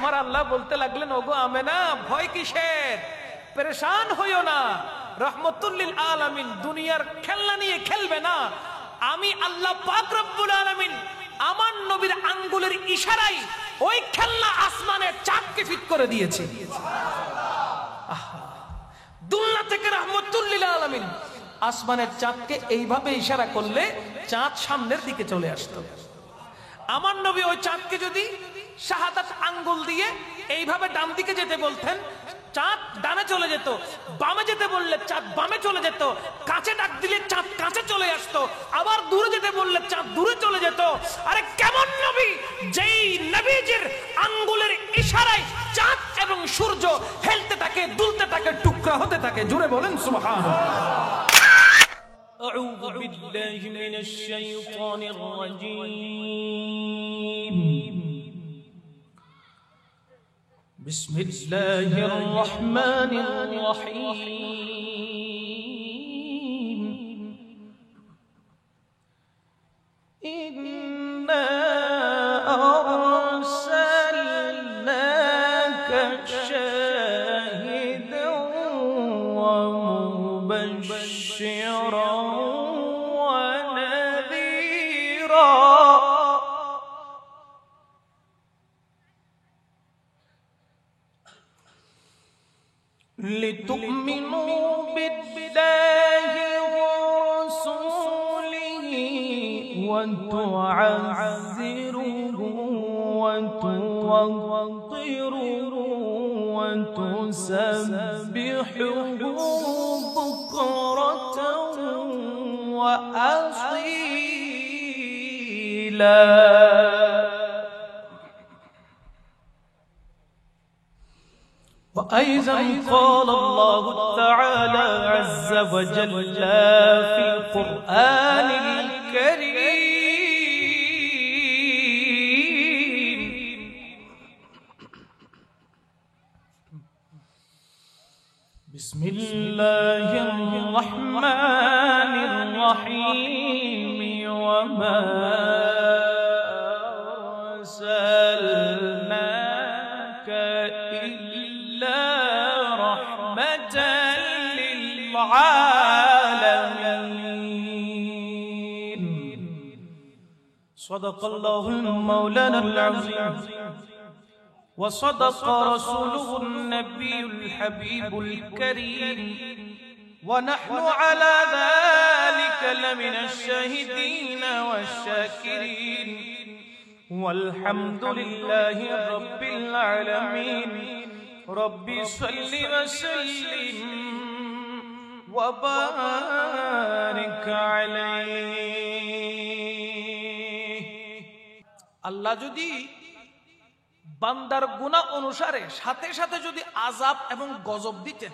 আমার আল্লাহ বলতে লাগলেন, ওগো আমেনা, ভয় কিসের, পেরেশান হইও না। রহমতুল লিল আলামিন দুনিয়ার খেলনা নিয়ে খেলবে না। আমি আল্লাহ পাক রব্বুল আলামিন আমার নবীর আঙ্গুলের ইশারায় ওই খেলনা আসমানের চাঁদকে ফিট করে দিয়েছে। দুনিয়া থেকে রহমতুল লিল আলামিন আসমানের চাঁদকে এইভাবে ইশারা করলে চাঁদ সামনের দিকে চলে আসতো। আমার নবী ওই চাঁদকে যদি শাহাদাত আঙ্গুল দিয়ে এইভাবে ডান দিকে যেতে বলতেন, চাঁদ ডানে চলে যেত। বামে যেতে বললে চাঁদ বামে চলে যেত। কাছে ডাক দিলে চাঁদ কাছে চলে আসতো। আবার দূরে যেতে বললে চাঁদ দূরে চলে যেত। আরে কেমন নবী, যেই নবীজির আঙ্গুলের ইশারায় চাঁদ এবং সূর্য হেলতে থাকে, দুলতে থাকে, টুকরা হতে থাকে। জোরে বলেন সুবহানাল্লাহ। أعوذ بالله من الشيطان الرجيم. بسم الله الرحمن الرحيم. إنا أرسلناك شاهدا ومبشرا ونذيرا لتؤمنوا بالله ورسوله وتعزروه وتوقروه وتسبحوه بكرة وأصيلا. وأيضا قال الله تعالى عز وجل في القرآن الكريم: بسم الله الرحمن الرحيم. وما أرسلناك إلا رحمة للعالمين. صدق الله مولانا العظيم وصدق رسوله النبي الحبيب الكريم. ونحن على ذلك لمن الشاهدين والشاكرين. والحمد لله رب العالمين. رب صل وسلم وبارك عليه. আল্লাহ যদি বান্দার গুনাহ অনুসারে সাথে সাথে যদি আযাব এবং গজব দিতেন,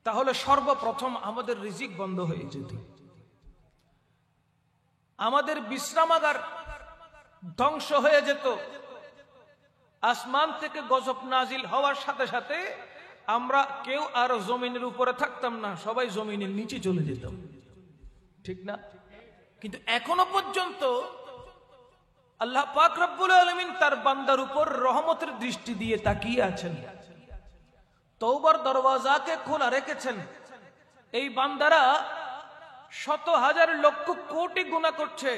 তাহলে সর্বপ্রথম আমাদের রিজিক বন্ধ হয়ে যেত, আমাদের বিশ্রামাগার ধ্বংস হয়ে যেত। আসমান থেকে গজব নাজিল হওয়ার সাথে সাথে আমরা কেউ আর জমিনের উপরে থাকতাম না, সবাই জমিনের নিচে চলে যেতাম, ঠিক না? কিন্তু এখনো পর্যন্ত আল্লাহ পাক রব্বুল আলামিন তার বান্দার উপর রহমতের দৃষ্টি দিয়ে তাকিয়ে আছেন, তওবার দরওয়াজাকে খোলা রেখেছেন। এই বান্দারা শত হাজার লক্ষ কোটি গুনাহ করছে,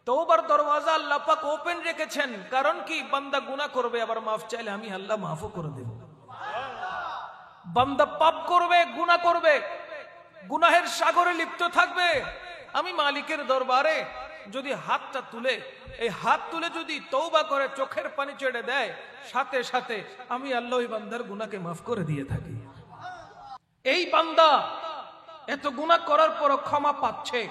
তওবার দরওয়াজা আল্লাহ পাক ওপেন রেখেছেন। কারণ কি? বান্দা গুনাহ করবে, আবার মাফ চাইলে আমি আল্লাহ মাফও করে দেব। বান্দা পাপ করবে, গুনাহ করবে, গুনাহের সাগরে লিপ্ত থাকবে, আমি মালিকের দরবারে যদি হাতটা তুলে, এই হাত তুলে যদি তওবা করে চোখের পানি ছেড়ে দেয়, সাথে সাথে আমি আল্লাহ ওই বান্দার গুনাহকে মাফ করে দিয়ে থাকি। এই বান্দা এত গুনাহ করার পর ক্ষমা পাচ্ছে,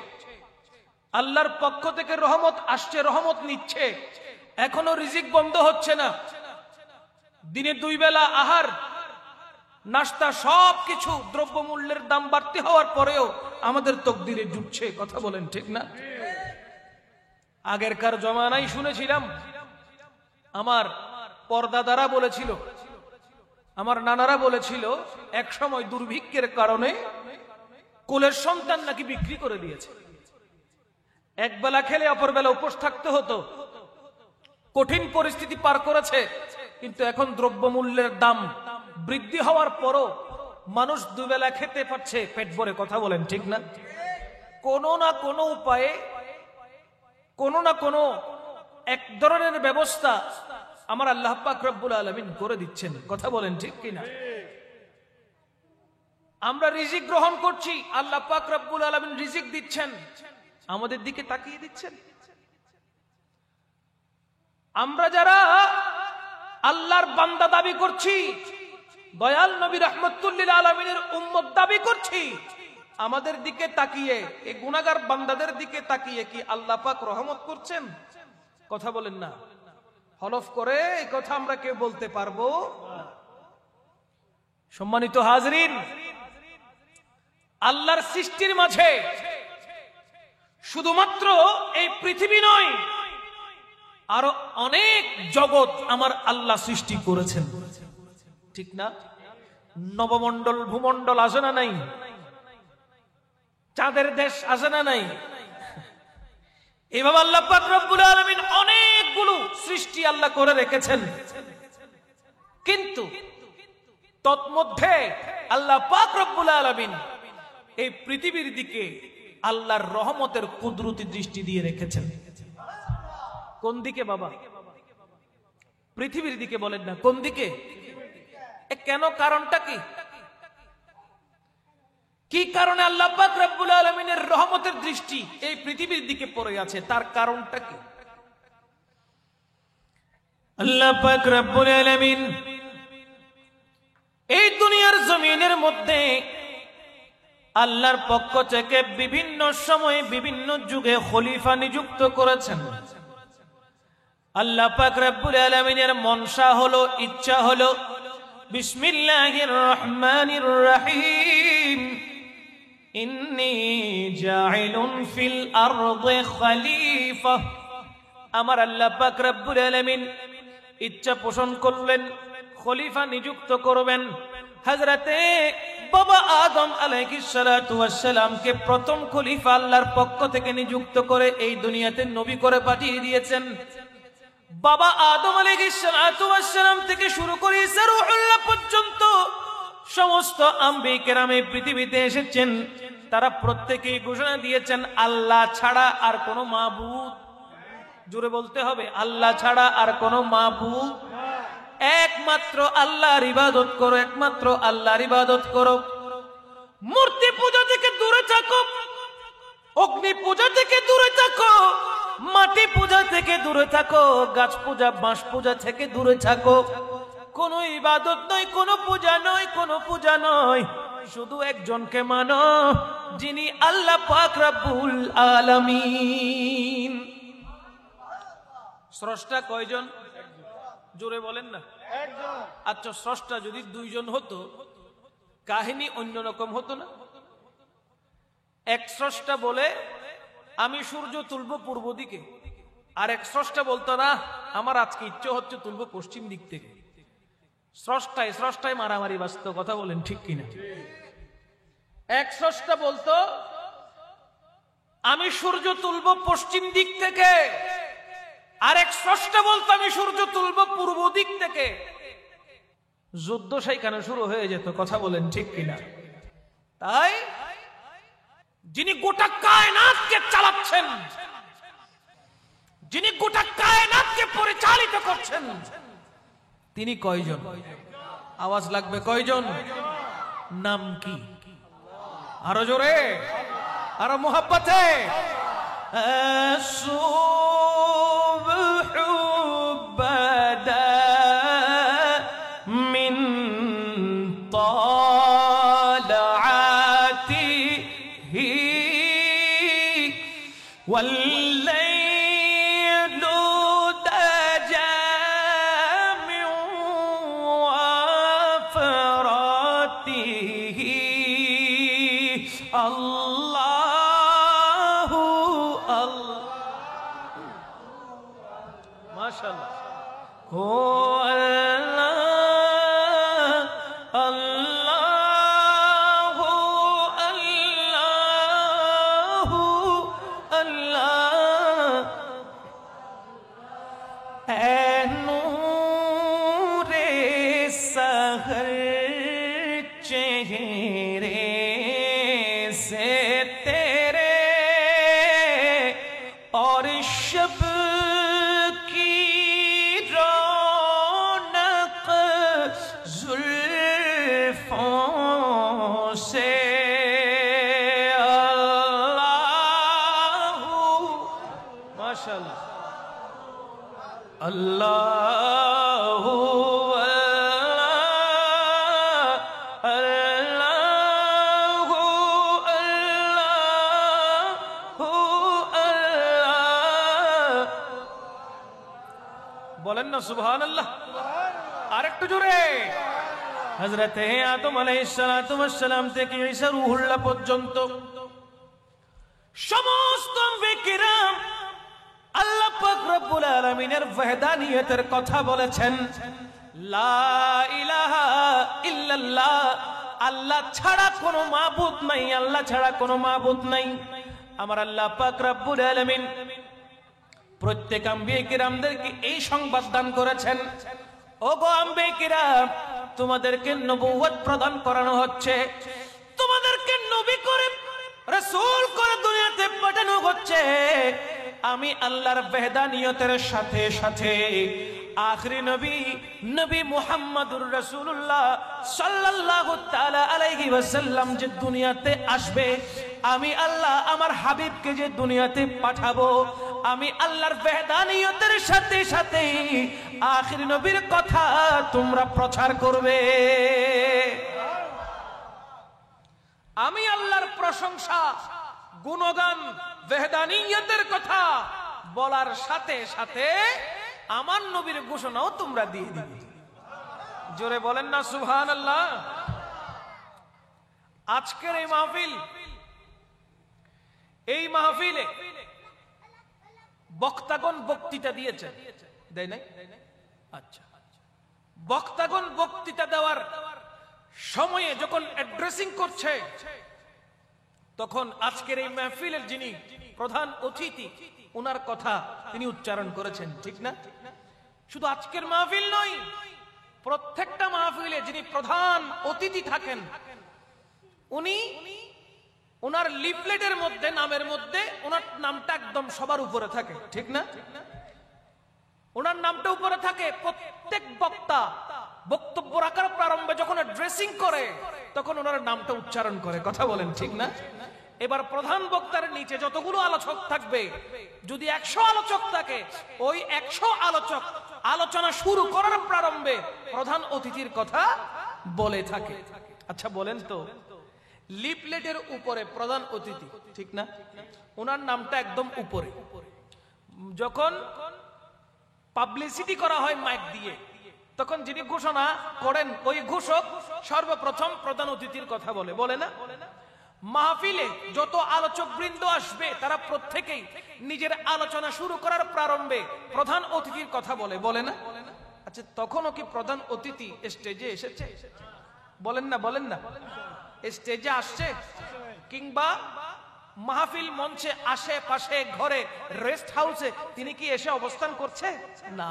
আল্লাহর পক্ষ থেকে রহমত আসছে, রহমত নিচ্ছে, এখনো রিজিক বন্ধ হচ্ছে না। দিনে 2 বেলা আহার, নাস্তা, সবকিছু দ্রব্যমূল্যের দাম বাড়তি হওয়ার পরেও আমাদের তকদিরে জুটছে। কথা বলেন ঠিক না? আগেরকার জমানায় শুনেছিলাম, আমার পরদাদারা বলেছিল, আমার নানারা বলেছিল, এক সময় দুর্ভিক্ষের কারণে কোলের সন্তান নাকি বিক্রি করে দিয়েছে। এক বেলা খেলে অপর বেলা উপোস থাকতে হতো, কঠিন পরিস্থিতি পার করেছে, কিন্তু এখন দ্রব্যমূল্যের দাম বৃদ্ধি হওয়ার পরও মানুষ দুবেলা খেতে পারছে পেট ভরে। কথা বলেন ঠিক না? কোনো না কোনো উপায়ে কোনো না কোনো এক ধরনের ব্যবস্থা আমার আল্লাহ পাক রব্বুল আলামিন করে দিচ্ছেন। কথা বলেন ঠিক কিনা? আমরা রিজিক গ্রহণ করছি, আল্লাহ পাক রব্বুল আলামিন রিজিক দিচ্ছেন, আমাদের দিকে তাকিয়ে দিচ্ছেন। আমরা যারা আল্লাহর বান্দা দাবি করছি, দয়াল নবী রাহমাতুল লিল আলামিনের উম্মত দাবি করছি, আমাদের দিকে তাকিয়ে, এই গুনাহগার বান্দাদের দিকে তাকিয়ে কি আল্লাহ পাক রহমত করছেন? কথা বলেন না। হলফ করে এই কথা আমরা কেউ বলতে পারবো? সম্মানিত হাজরিন, আল্লাহর সৃষ্টির মাঝে শুধুমাত্র এই পৃথিবী নয়, আরো অনেক জগৎ আমার আল্লাহ সৃষ্টি করেছেন, ঠিক না? নবমণ্ডল ভূমণ্ডল আছে না নাই? চাঁদের দেশ আছে না নাই? এভাবে আল্লাহ পাক রব্বুল আলামিন অনেকগুলো সৃষ্টি আল্লাহ করে রেখেছেন। কিন্তু তৎমধ্যে আল্লাহ পাক রব্বুল আলামিন এই পৃথিবীর দিকে আল্লাহর রহমতের কুদরতি দৃষ্টি দিয়ে রেখেছেন। কোন দিকে বাবা? পৃথিবীর দিকে। বলেন না কোন দিকে? কেন? কারণটা কি? কি কারণে আল্লাহ পাক রব্বুল আলামিনের রহমতের দৃষ্টি এই পৃথিবীর দিকে পড়ে আছে? তার কারণটা কি? আল্লাহ পাক রব্বুল আলামিন এই দুনিয়ার জমিনের মধ্যে আল্লাহর পক্ষ থেকে বিভিন্ন সময়ে বিভিন্ন যুগে খলিফা নিযুক্ত করেছেন। আল্লাহ পাক রব্বুল আলামিনের মনসা হলো, ইচ্ছা হলো, বিসমিল্লাহির রহমানির রহিম, ইন্নী জাইলুন ফিল আরদি খলিফা। আমার আল্লাহ পাক রব্বুল আলামিন ইচ্ছা পোষণ করলেন, খলিফা নিযুক্ত করবেন। হযরতে বাবা আদম আলাইহিস সালাতু ওয়াস সালামকে প্রথম খলিফা আল্লাহর পক্ষ থেকে নিযুক্ত করে এই দুনিয়াতে নবী করে পাঠিয়ে দিয়েছেন। বাবা আদম আলাইহিস সালাতু ওয়াস সালাম থেকে শুরু করে ঈসা রূহুল্লাহ পর্যন্ত সমস্ত আম্বিয়া কেরামে পৃথিবীতে এসেছেন। তারা প্রত্যেকেই ঘোষণা দিয়েছেন আল্লাহ ছাড়া আর কোনো মাবুদ, জোরে বলতে হবে, আল্লাহ ছাড়া আর কোনো মাবুদ, একমাত্র আল্লাহর ইবাদত করো, একমাত্র আল্লাহর ইবাদত করো। মূর্তি পূজা থেকে দূরে থাকো, অগ্নি পূজা থেকে দূরে থাকো, মাটি পূজা থেকে দূরে থাকো, গাছ পূজা বাঁশ পূজা থেকে দূরে থাকো। কোনো ইবাদত নয়, কোনো পূজা নয়, কোনো পূজা নয়, শুধু একজনকে মানো, যিনি আল্লাহ পাক রব্বুল আলামিন। স্রষ্টা কয়জন? জোরে বলেন না। আচ্ছা, স্রষ্টা যদি দুইজন হতো কাহিনী অন্যরকম হতো না? এক স্রষ্টা বলে আমি সূর্য তুলব পূর্ব দিকে, আর এক স্রষ্টা বলতো না আমার আজকে ইচ্ছে হচ্ছে তুলব পশ্চিম দিক থেকে। স্রষ্টায় মারামারি বাস্তব। কথা বলেন ঠিক কিনা? এক স্রষ্টা বলতো আমি সূর্য তুলব পশ্চিম দিক থেকে, আর এক স্রষ্টা বলতো আমি সূর্য তুলব পূর্ব দিক থেকে। যুদ্ধ সেইখানে শুরু হয়ে যেত। কথা বলেন ঠিক কিনা? তাই যিনি গোটা কায়নাতকে চালাচ্ছেন, যিনি গোটা কায়নাতকে পরিচালিত করছেন, তিনি কয়জন? আওয়াজ লাগবে, কয়জন? নাম কি? আরো জোরে, আরো মোহাব্বতে। والليل دجى من وفراته الله الله আরেকটু জোরে। হযরতে আদম আলাইহিস সালাম থেকে ঈসা রূহুল্লাহ পর্যন্ত সমস্ত আম্বিয়া কিরাম আল্লাহ পাক রব্বুল আলামিনের ওয়াহদানিয়তের কথা বলেছেন। লা ইলাহা ইল্লাল্লাহ, আল্লাহ ছাড়া কোনো মাবুদ নাই, আল্লাহ ছাড়া কোনো মাবুদ নাই। আমার আল্লাহ পাক রব্বুল আলামিন প্রত্যেক আম্বিয়া কিরামদেরকে এই সংবাদ দান করেছেন, ওগো আম্বিয়া কিরাম, তোমাদেরকে নবুয়ত প্রদান করানো হচ্ছে, তোমাদেরকে নবী করে রাসূল করে দুনিয়াতে পাঠানো হচ্ছে। আমি আল্লাহর ওয়াহদানিয়তের সাথে সাথে আখরি নবী নবী মুহাম্মদুর রাসূলুল্লাহ সাল্লাল্লাহু তাআলা আলাইহি ওয়াসাল্লাম যে দুনিয়াতে আসবে, আমি আল্লাহ আমার হাবিবকে যে দুনিয়াতে পাঠাবো, আমি আল্লাহর ওয়াহদানিয়তের সাথে সাথে আখরি নবীর কথা তোমরা প্রচার করবে। আমি আল্লাহর প্রশংসা, গুণগান, ওয়াহদানিয়তের কথা বলার সাথে সাথে আমার নবীর ঘোষণাও তোমরা দিয়ে দিবে। জোরে বলেন না সুবহানাল্লাহ। আজকের এই মাহফিলে বক্তাগণ বক্তৃতা দিয়েছেন, দেয় নাই? আচ্ছা, বক্তাগণ বক্তৃতা দেওয়ার সময়ে যখন অ্যাড্রেসিং করছে, তখন আজকের এই মাহফিলের যিনি প্রধান অতিথি, ওনার কথা তিনি উচ্চারণ করেছেন, ঠিক না? শুধু আজকের মাহফিল নয়, প্রত্যেকটা মাহফিলে যিনি প্রধান অতিথি থাকেন, উনি ওনার লিফলেটের মধ্যে, নামের মধ্যে ওনার নামটা একদম সবার উপরে থাকে, ঠিক না? ওনার নামটা উপরে থাকে। প্রত্যেক বক্তা বক্তব্য রাখার প্রারম্ভে যখন ড্রেসিং করে, তখন ওনার নামটা উচ্চারণ করে। কথা বলেন, ঠিক না? এবার প্রধান বক্তার নিচে যতগুলো আলোচক থাকবে, যদি 100 আলোচক থাকে, ওই 100 আলোচক আলোচনা শুরু করার প্রারম্ভে প্রধান অতিথির কথা বলে থাকে। আচ্ছা বলেন তো, লিফলেটের উপরে প্রধান অতিথি, ঠিক না? ওনার নামটা একদম উপরে। যখন পাবলিসিটি করা হয় মাইক দিয়ে, তখন যিনি ঘোষণা করেন, ওই ঘোষক সর্বপ্রথম প্রধান অতিথির কথা বলে, বলে না? মাহফিলে যত আলোচক বৃন্দ আসবে, তারা প্রত্যেকেই নিজের আলোচনা শুরু করার প্রারম্ভে প্রধান অতিথির কথা বলে, বলে না? আচ্ছা, তখনও কি প্রধান অতিথি স্টেজে এসেছে? বলেন না, বলেন না। স্টেজে আসছে, কিংবা মাহফিল মঞ্চে আশেপাশে ঘরে রেস্ট হাউসে তিনি কি এসে অবস্থান করছে? না।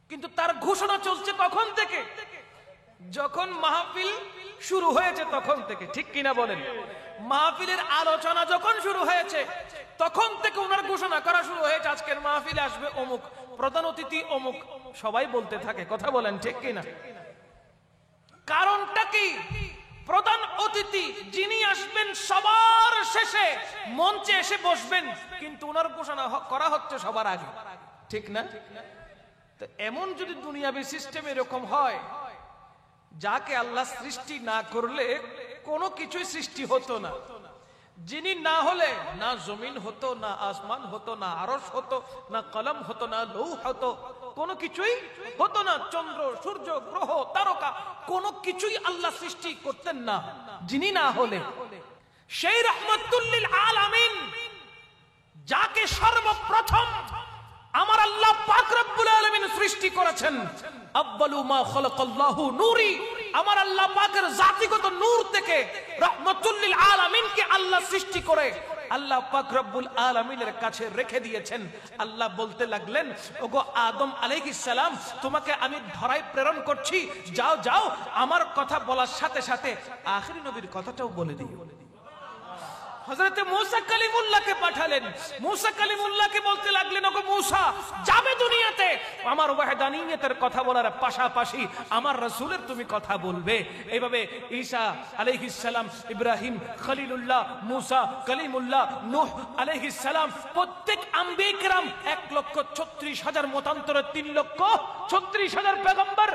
কিন্তু তার ঘোষণা চলছে কখন থেকে? যখন মাহফিল শুরু হয়েছে তখন থেকে, ঠিক কিনা বলেন? মাহফিলের আলোচনা যখন শুরু হয়েছে তখন থেকে ওনার ঘোষণা করা শুরু হয়েছে, আজকের মাহফিলে আসবে অমুক, প্রধান অতিথি অমুক, সবাই বলতে থাকে। কথা বলেন, ঠিক কিনা? কারণটা কি? প্রধান অতিথি যিনি আসবেন সবার শেষে মঞ্চে এসে বসবেন, কিন্তু ওনার ঘোষণা করা হচ্ছে সবার আগে, ঠিক না? তো এমন যদি দুনিয়াবী সিস্টেম এরকম হয়, যাকে আল্লাহ সৃষ্টি না করলে কোনো কিছুই সৃষ্টি হতো না, যিনি না হলে না জমিন হতো, না আসমান হতো, না আরশ হতো, না কলম হতো, না লৌহ হতো, কোনো কিছুই হতো না। চন্দ্র, সূর্য, গ্রহ, তারকা, কোনো কিছুই আল্লাহ সৃষ্টি করতেন না যিনি না হলে। সেই রাহমাতুল লিল আলামিন, যাকে সর্বপ্রথম আমার আল্লাহ পাক রব্বুল আলামিন সৃষ্টি করেছেন, আব্বালু মা খালাকাল্লাহু নূরি, আমার আল্লাহ পাকের জাতিগত নূর থেকে রাহমাতুল লিল আলামিনকে আল্লাহ সৃষ্টি করে আল্লাহ পাক রব্বুল আলামিনের কাছে রেখে দিয়েছেন। আল্লাহ বলতে লাগলেন, ওগো আদম আলাইহিস সালাম, তোমাকে আমি ধরায় প্রেরণ করছি, যাও যাও, আমার কথা বলার সাথে সাথে আখিরি নবীর কথাটাও বলে দিও। হযরত মূসা কালিমুল্লাহকে পাঠালেন। মূসা কালিমুল্লাহকে বলতে লাগলেন, ওগো মূসা, যাবে দুনিয়াতে, আমার ওয়াহদানিয়তের কথা বলার পাশাপাশি আমার রাসূলের তুমি কথা বলবে। এইভাবে ঈসা আলাইহিস সালাম, ইব্রাহিম খলিলুল্লাহ, মূসা কালিমুল্লাহ, নূহ আলাইহিস সালাম, প্রত্যেক আম্বিয়া কিরাম 1,36,000 মতান্তরে 3,36,000 পয়গম্বর,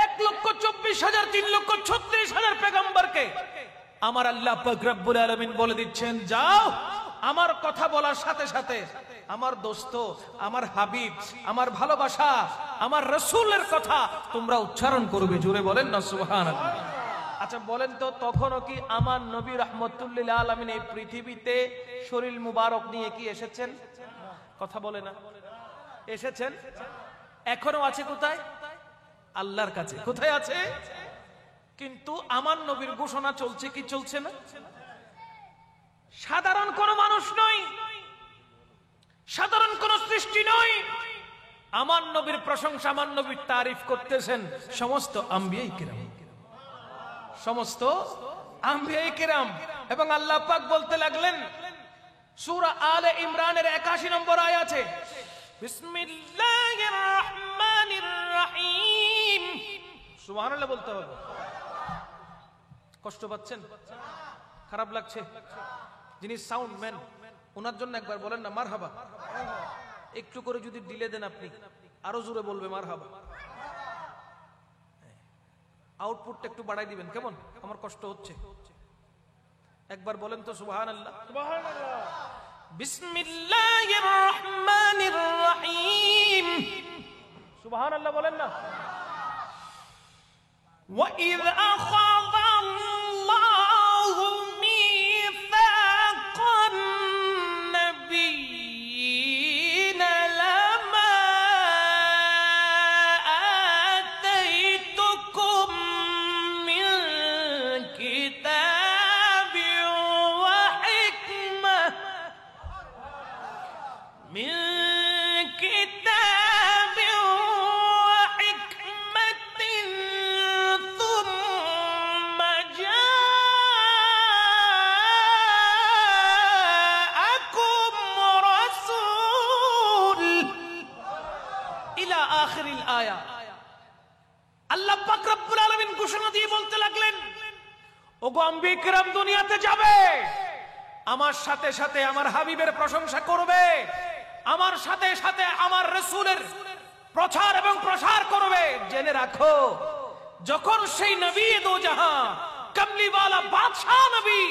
1,24,000 3,36,000 পয়গম্বরকে আমার আল্লাহ পাক রব্বুল আলামিন বলে দিচ্ছেন, যাও আমার কথা বলার সাথে সাথে আমার দোস্ত, আমার হাবিব, আমার ভালোবাসা, আমার রাসূলের কথা তোমরা উচ্চারণ করবে। জোরে বলেন না সুবহানাল্লাহ। আচ্ছা বলেন তো, তখনও কি আমার নবী রাহমাতুল্লিল আলামিন এই পৃথিবীতে শরীর মুবারক নিয়ে কি এসেছেন? কথা বলে না, এসেছেন? এখনো আছে কোথায়? আল্লাহর কাছে। কোথায় আছে? কিন্তু আমার নবীর ঘোষণা চলছে কি চলছে না? সাধারণ কোন মানুষ নয়, সাধারণ কোন সৃষ্টি নয়, আমার নবীর প্রশংসা, আমার নবীর তারিফ করতেছেন সমস্ত আম্বিয়ায়ে কিরাম, সমস্ত আম্বিয়ায়ে কিরাম। এবং আল্লাহ পাক বলতে লাগলেন সূরা আলে ইমরানের 81 নম্বর আয়াতে, বিসমিল্লাহির রহমানির রহিম। সুবহানাল্লাহ বলতে হবে। কষ্ট পাচ্ছেন? খারাপ লাগছে? যিনি সাউন্ড ম্যান ওনার জন্য একবার বলেন না মারহাবা। একটু করে যদি দিলে দেন আপনি আরো জোরে বলবে মারহাবা। আউটপুটটা একটু বাড়াই দিবেন কেমন? আমার কষ্ট হচ্ছে। একবার বলেন তো সুবহানাল্লাহ। সুবহানাল্লাহ। বিসমিল্লাহির রহমানির রহিম। সুবহানাল্লাহ বলেন না। ওয়া ইয আখাযাল্লাহু মিসাকান নাবিয়্যিনা লামা আতাইতুকুম মিন কিতাবিন ওয়া হিকমাহ من كتاب وحكمة ثم جاءكم رسول إلى آخر الآية। আল্লাহ পাক রব্বুল আলামিন ঘোষণা দিয়ে বলতে লাগলেন, ওগো আম্বিয়া কিরাম দুনিয়াতে যাবে, আমার সাথে সাথে আমার হাবিবের প্রশংসা করবে, আমার সাথে সাথে আমার রাসূলের প্রচার এবং প্রসার করবে। জেনে রাখো, যখন সেই নবী দো জাহান কামলিওয়ালা বাদশাহ নবী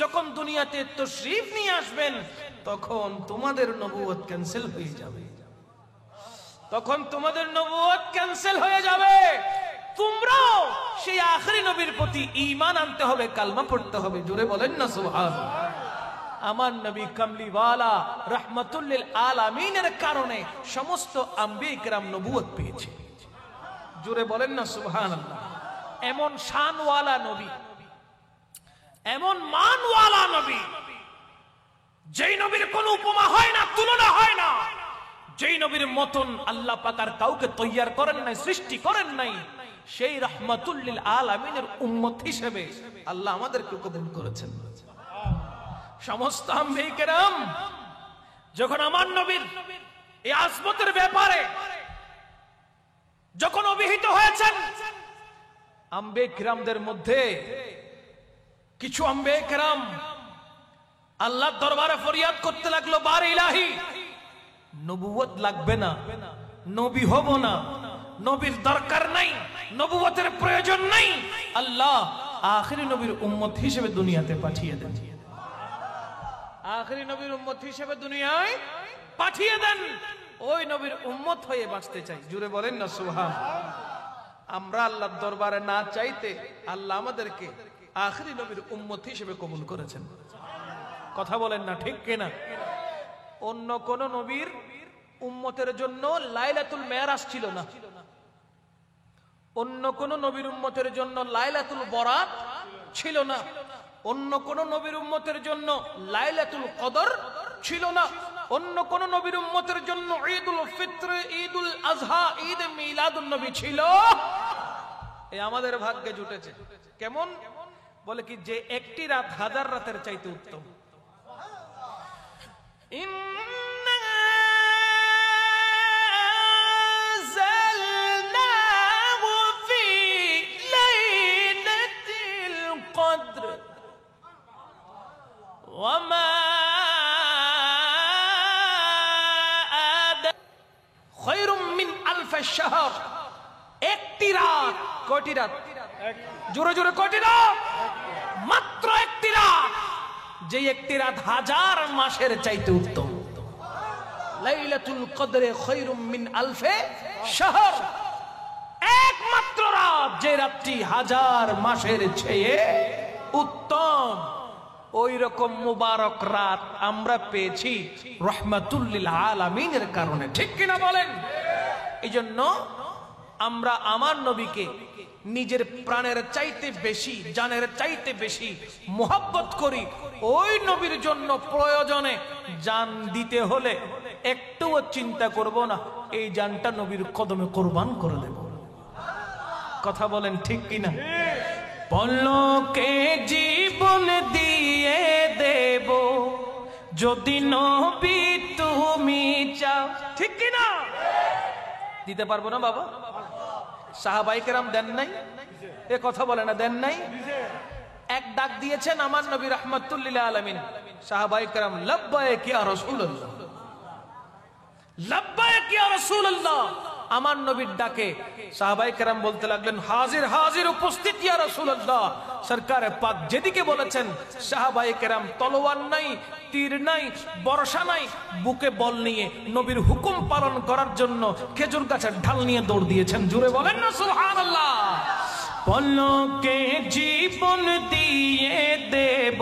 যখন দুনিয়াতে তাশরীফ নিয়ে আসবেন, তখন তোমাদের নবুয়ত ক্যান্সেল হয়ে যাবে, তখন তোমাদের নবুয়ত ক্যান্সেল হয়ে যাবে। তোমরাও সেই আখেরি নবীর প্রতি ঈমান আনতে হবে, কালমা পড়তে হবে। জোরে বলেন না সুবহানাল্লাহ। আমার নবী কামলিওয়ালা রাহমাতুল লিল আলামিনের কারণে সমস্ত আম্বিয়া কিরাম নবুয়ত পেয়েছে। জোরে বলেন না সুবহানাল্লাহ। এমন শানওয়ালা নবী, এমন মানওয়ালা নবী, যেই নবীর কোনো উপমা হয় না, তুলনা হয় না, যেই নবীর মতন আল্লাহ পাক আর কাউকে তৈয়ার করেন নাই, সৃষ্টি করেন নাই, সেই রাহমাতুল লিল আলামিনের উম্মত হিসেবে আল্লাহ আমাদেরকে কবুল করেছেন। সমস্ত আম্বিয়া কিরাম যখন আমার নবীর এই আজমতের ব্যাপারে যখন অভিহিত হয়েছেন, আম্বিয়া কিরামদের মধ্যে কিছু আম্বিয়া কিরাম আল্লাহর দরবারে ফরিয়াদ করতে লাগলো, বারে ইলাহি, নবুয়ত লাগবে না, নবী হব না, নবীর দরকার নাই, নবুয়তের প্রয়োজন নাই, আল্লাহ আখেরি নবীর উম্মত হিসেবে দুনিয়াতে পাঠিয়ে দেন, আখেরি নবীর উম্মত হিসেবে দুনিয়ায় পাঠিয়ে দেন। ওই নবীর উম্মত হয়ে বাঁচতে চাই। জুড়ে বলেন না সুবহানাল্লাহ। আমরা আল্লাহর দরবারে না চাইতে আল্লাহ আমাদেরকে আখেরি নবীর উম্মত হিসেবে কবুল করেছেন। কথা বলেন না ঠিক কিনা? অন্য কোন নবীর উম্মতের জন্য লাইলাতুল মেরাজ ছিল না, অন্য কোন নবীর উম্মতের জন্য লাইলাতুল বরাত ছিল না, অন্য কোন নবীর উম্মতের জন্য লাইলাতুল কদর ছিল না, অন্য কোন নবীর উম্মতের জন্য ঈদুল ফিত্র, ঈদুল আযহা, ঈদ মিলাদুন নবী ছিল। এই আমাদের ভাগ্যে জুটেছে। কেমন? বলে কি, যে একটি রাত হাজার রাতের চাইতে উত্তম। وما خير من ألف الشهر। একটি রাত, কয়টি রাত? জোরে জোরে কয়টি রাত? মাত্র একটি রাত, যে একটি রাত 1000 মাসের চাইতে উত্তম। লাইলাতুল কদরে খায়রুম মিন আলফে শাহর, একমাত্র রাত যে রাতটি 1000 মাসের চেয়ে উত্তম। ওই রকম মুবারক রাত আমরা পেয়েছি রহমাতুল লিল আলামিনের কারণে, ঠিক কিনা বলেন? এই জন্য আমরা আমার নবীকে নিজের প্রাণের চাইতে বেশি, জানের চাইতে বেশি মোহাব্বত করি। ওই নবীর জন্য প্রয়োজনে জান দিতে হলে একটুও চিন্তা করব না, এই জানটা নবীর কদমে কোরবান করে দেব। কথা বলেন ঠিক কিনা? পলকে জীবন দিয়ে দেব যদি নবী তুমি চাও, ঠিক কিনা? দিতে পারবো না বাবা? সাহাবায়ে কেরাম দেন নাই? এ কথা বলে না, দেন নাই? এক ডাক দিয়েছেন আমার নবী রাহমাতুল লিল আলামিন। সাহাবায়ে কেরাম লাব্বাইক ইয়া রাসূলুল্লাহ, লাব্বাইক ইয়া রাসূলুল্লাহ। আমার নবীর ডাকে সাহাবায়ে কেরাম বলতে লাগলেন হাজির হাজির উপস্থিত ইয়া রাসূলুল্লাহ। সরকারে পাক যেদিকে বলেছেন, সাহাবায়ে কেরাম তলোয়ার নাই, তীর নাই, বর্শা নাই, বুকে বল নিয়ে নবীর হুকুম পালন করার জন্য খেজুর গাছের ঢাল নিয়ে দৌড় দিয়েছেন। জুড়ে বলেন না সুবহানাল্লাহ। পলকে জীবন দিয়ে দেব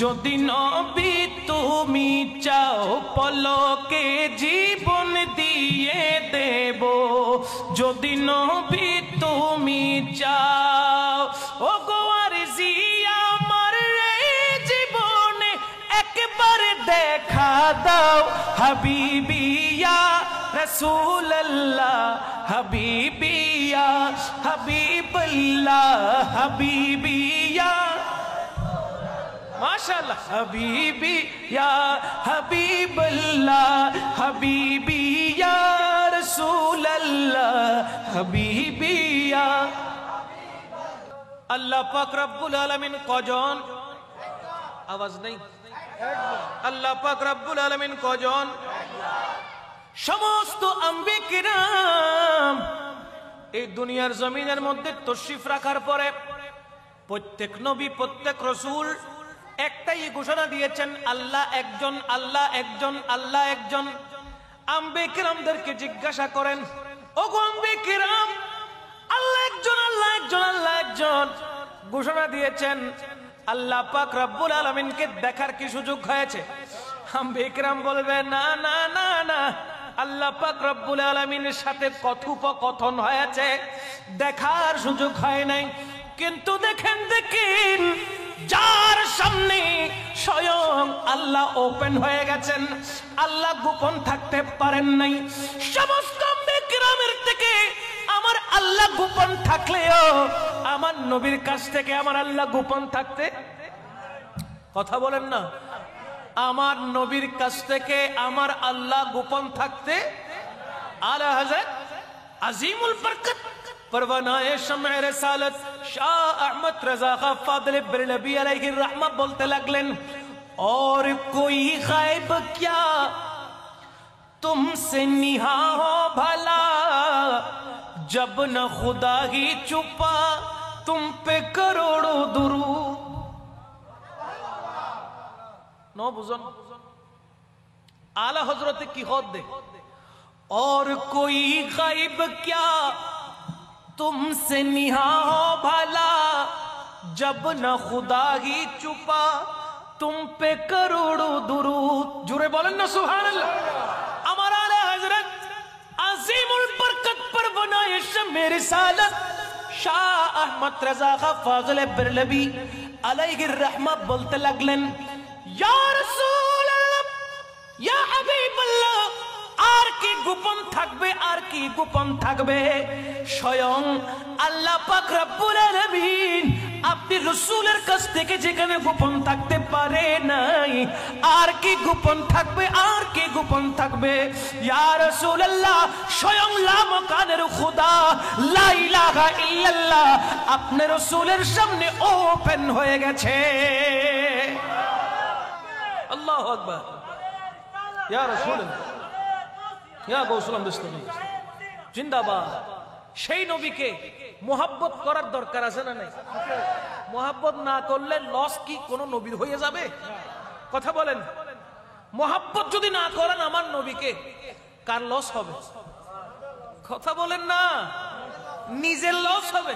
যদি নবী তুমি চাও, পলকে জীবন দিয়ে দেব যদি নবী তুমি চাও। ও গো আরজি আমার জীবনে একবার দেখা দাও, হাবিবিয়া রাসূলুল্লাহ, হাবিবিয়া হাবিবুল্লাহ, হাবিবিয়া মাশাআল্লাহ, হাবিবি ইয়া হাবিবুল্লাহ, হাবিবি ইয়া রাসূলুল্লাহ, হাবিবি ইয়া। আল্লাহ পাক রব্বুল আলামিন কজন? আওয়াজ নেই। আল্লাহ পাক রব্বুল আলামিন কজন? সমস্ত আম্বিয়া কিরাম এই দুনিয়ার জমিনের মধ্যে তশরিফ রাখার পরে প্রত্যেক নবী, প্রত্যেক রাসূল একটাই ঘোষণা দিয়েছেন, আল্লাহ একজন, আল্লাহ একজন, আল্লাহ একজন। আম্বিয়া কিরামদেরকে জিজ্ঞাসা করেন, ওগো আম্বিয়া কিরাম, আল্লাহ একজন, আল্লাহ একজন, আল্লাহ একজন ঘোষণা দিয়েছেন, আল্লাহ পাক রব্বুল আলামিনকে দেখার কি সুযোগ হয়েছে? আম্বিয়া কিরাম বলবে না না না না, আল্লাহ পাক রব্বুল আলামিনের সাথে কথোপকথন হয়েছে, দেখার সুযোগ হয় নাই। কিন্তু দেখেন দেখেন, যার সামনে স্বয়ং আল্লাহ ওপেন হয়ে গেছেন, আল্লাহ গোপন থাকতে পারেন নাই। সমস্ত আম্বিয়া কিরামের থেকে আমার আল্লাহ গোপন থাকলেও আমার নবীর কাছ থেকে আমার আল্লাহ গোপন থাকতে, কথা বলেন না, আমার নবীর কাছ থেকে আমার আল্লাহ গোপন থাকতে। আলা হযরত আজিমুল বরকত परवानाए शम्ए रिसालत शाह अहमद रजा खां फादिल बरेलवी अलैहि रहमत बोलते लगलेन, और कोई गायब क्या तुमसे निहा हो भला, जब न खुदा ही छुपा तुम पे करोड़ों दुरूद। नो बुझन आला हजरत की खुद दे, और कोई गायब क्या तुमसे निहा हो भला, जब न खुदा ही छुपा तुम पे करोड़ों दुरूद। जुरे बोलन ना सुभान अल्लाह। हमारा आला हजरत अजीमुल बरकत परवानाए शम्ए रिसालत शाह अहमद रजा खां फाजिल बरेलवी अलैहि रहमत बोलते लगलेन, या रसूल अल्लाह, या हबीब अल्लाह, আর কি গোপন থাকবে, আর কি গোপন থাকবে? স্বয়ং আল্লাহ পাক রব্বুল আলামিন আপনি রাসূলের কাছ থেকে যেখানে গোপন থাকতে পারে নাই, আর কি গোপন থাকবে, আর কি গোপন থাকবে? ইয়া রাসূলুল্লাহ, স্বয়ং লা মাকানের খোদা লা ইলাহা ইল্লাল্লাহ আপনার রাসূলের সামনে ওপেন হয়ে গেছে। আল্লাহু আকবার। ইয়া রাসূলুল্লাহ, या गौसुलम बिस्तमी जिंदाबाद, সেই নবীকে মোহাব্বত করার দরকার আছে না নাই? মোহাব্বত না করলে লস কি কোন নবীর হয়ে যাবে? কথা বলেন। মোহাব্বত যদি না করেন আমার নবীকে, কার লস হবে? কথা বলেন না। নিজের লস হবে।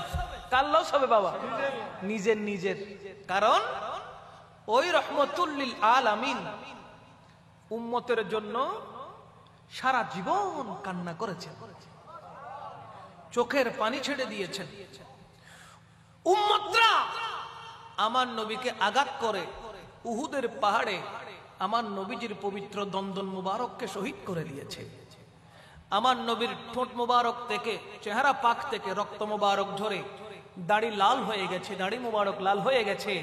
কার লস হবে বাবা? নিজের। কারণ ওই রহমতুল লিল আলামিন উম্মতের জন্য সারা জীবন কান্না করেছেন, চোখের পানি ছেড়ে দিয়েছেন। উম্মতরা আমার নবীকে আঘাত করে উহুদের পাহাড়ে আমার নবীজির পবিত্র দন্দন মুবারককে শহীদ করে দিয়েছে। আমার নবীর ঠোঁট মুবারক থেকে, চেহারা পাক থেকে রক্ত মুবারক ঝরে দাড়ি লাল হয়ে গেছে, দাড়ি মুবারক লাল হয়ে গেছে।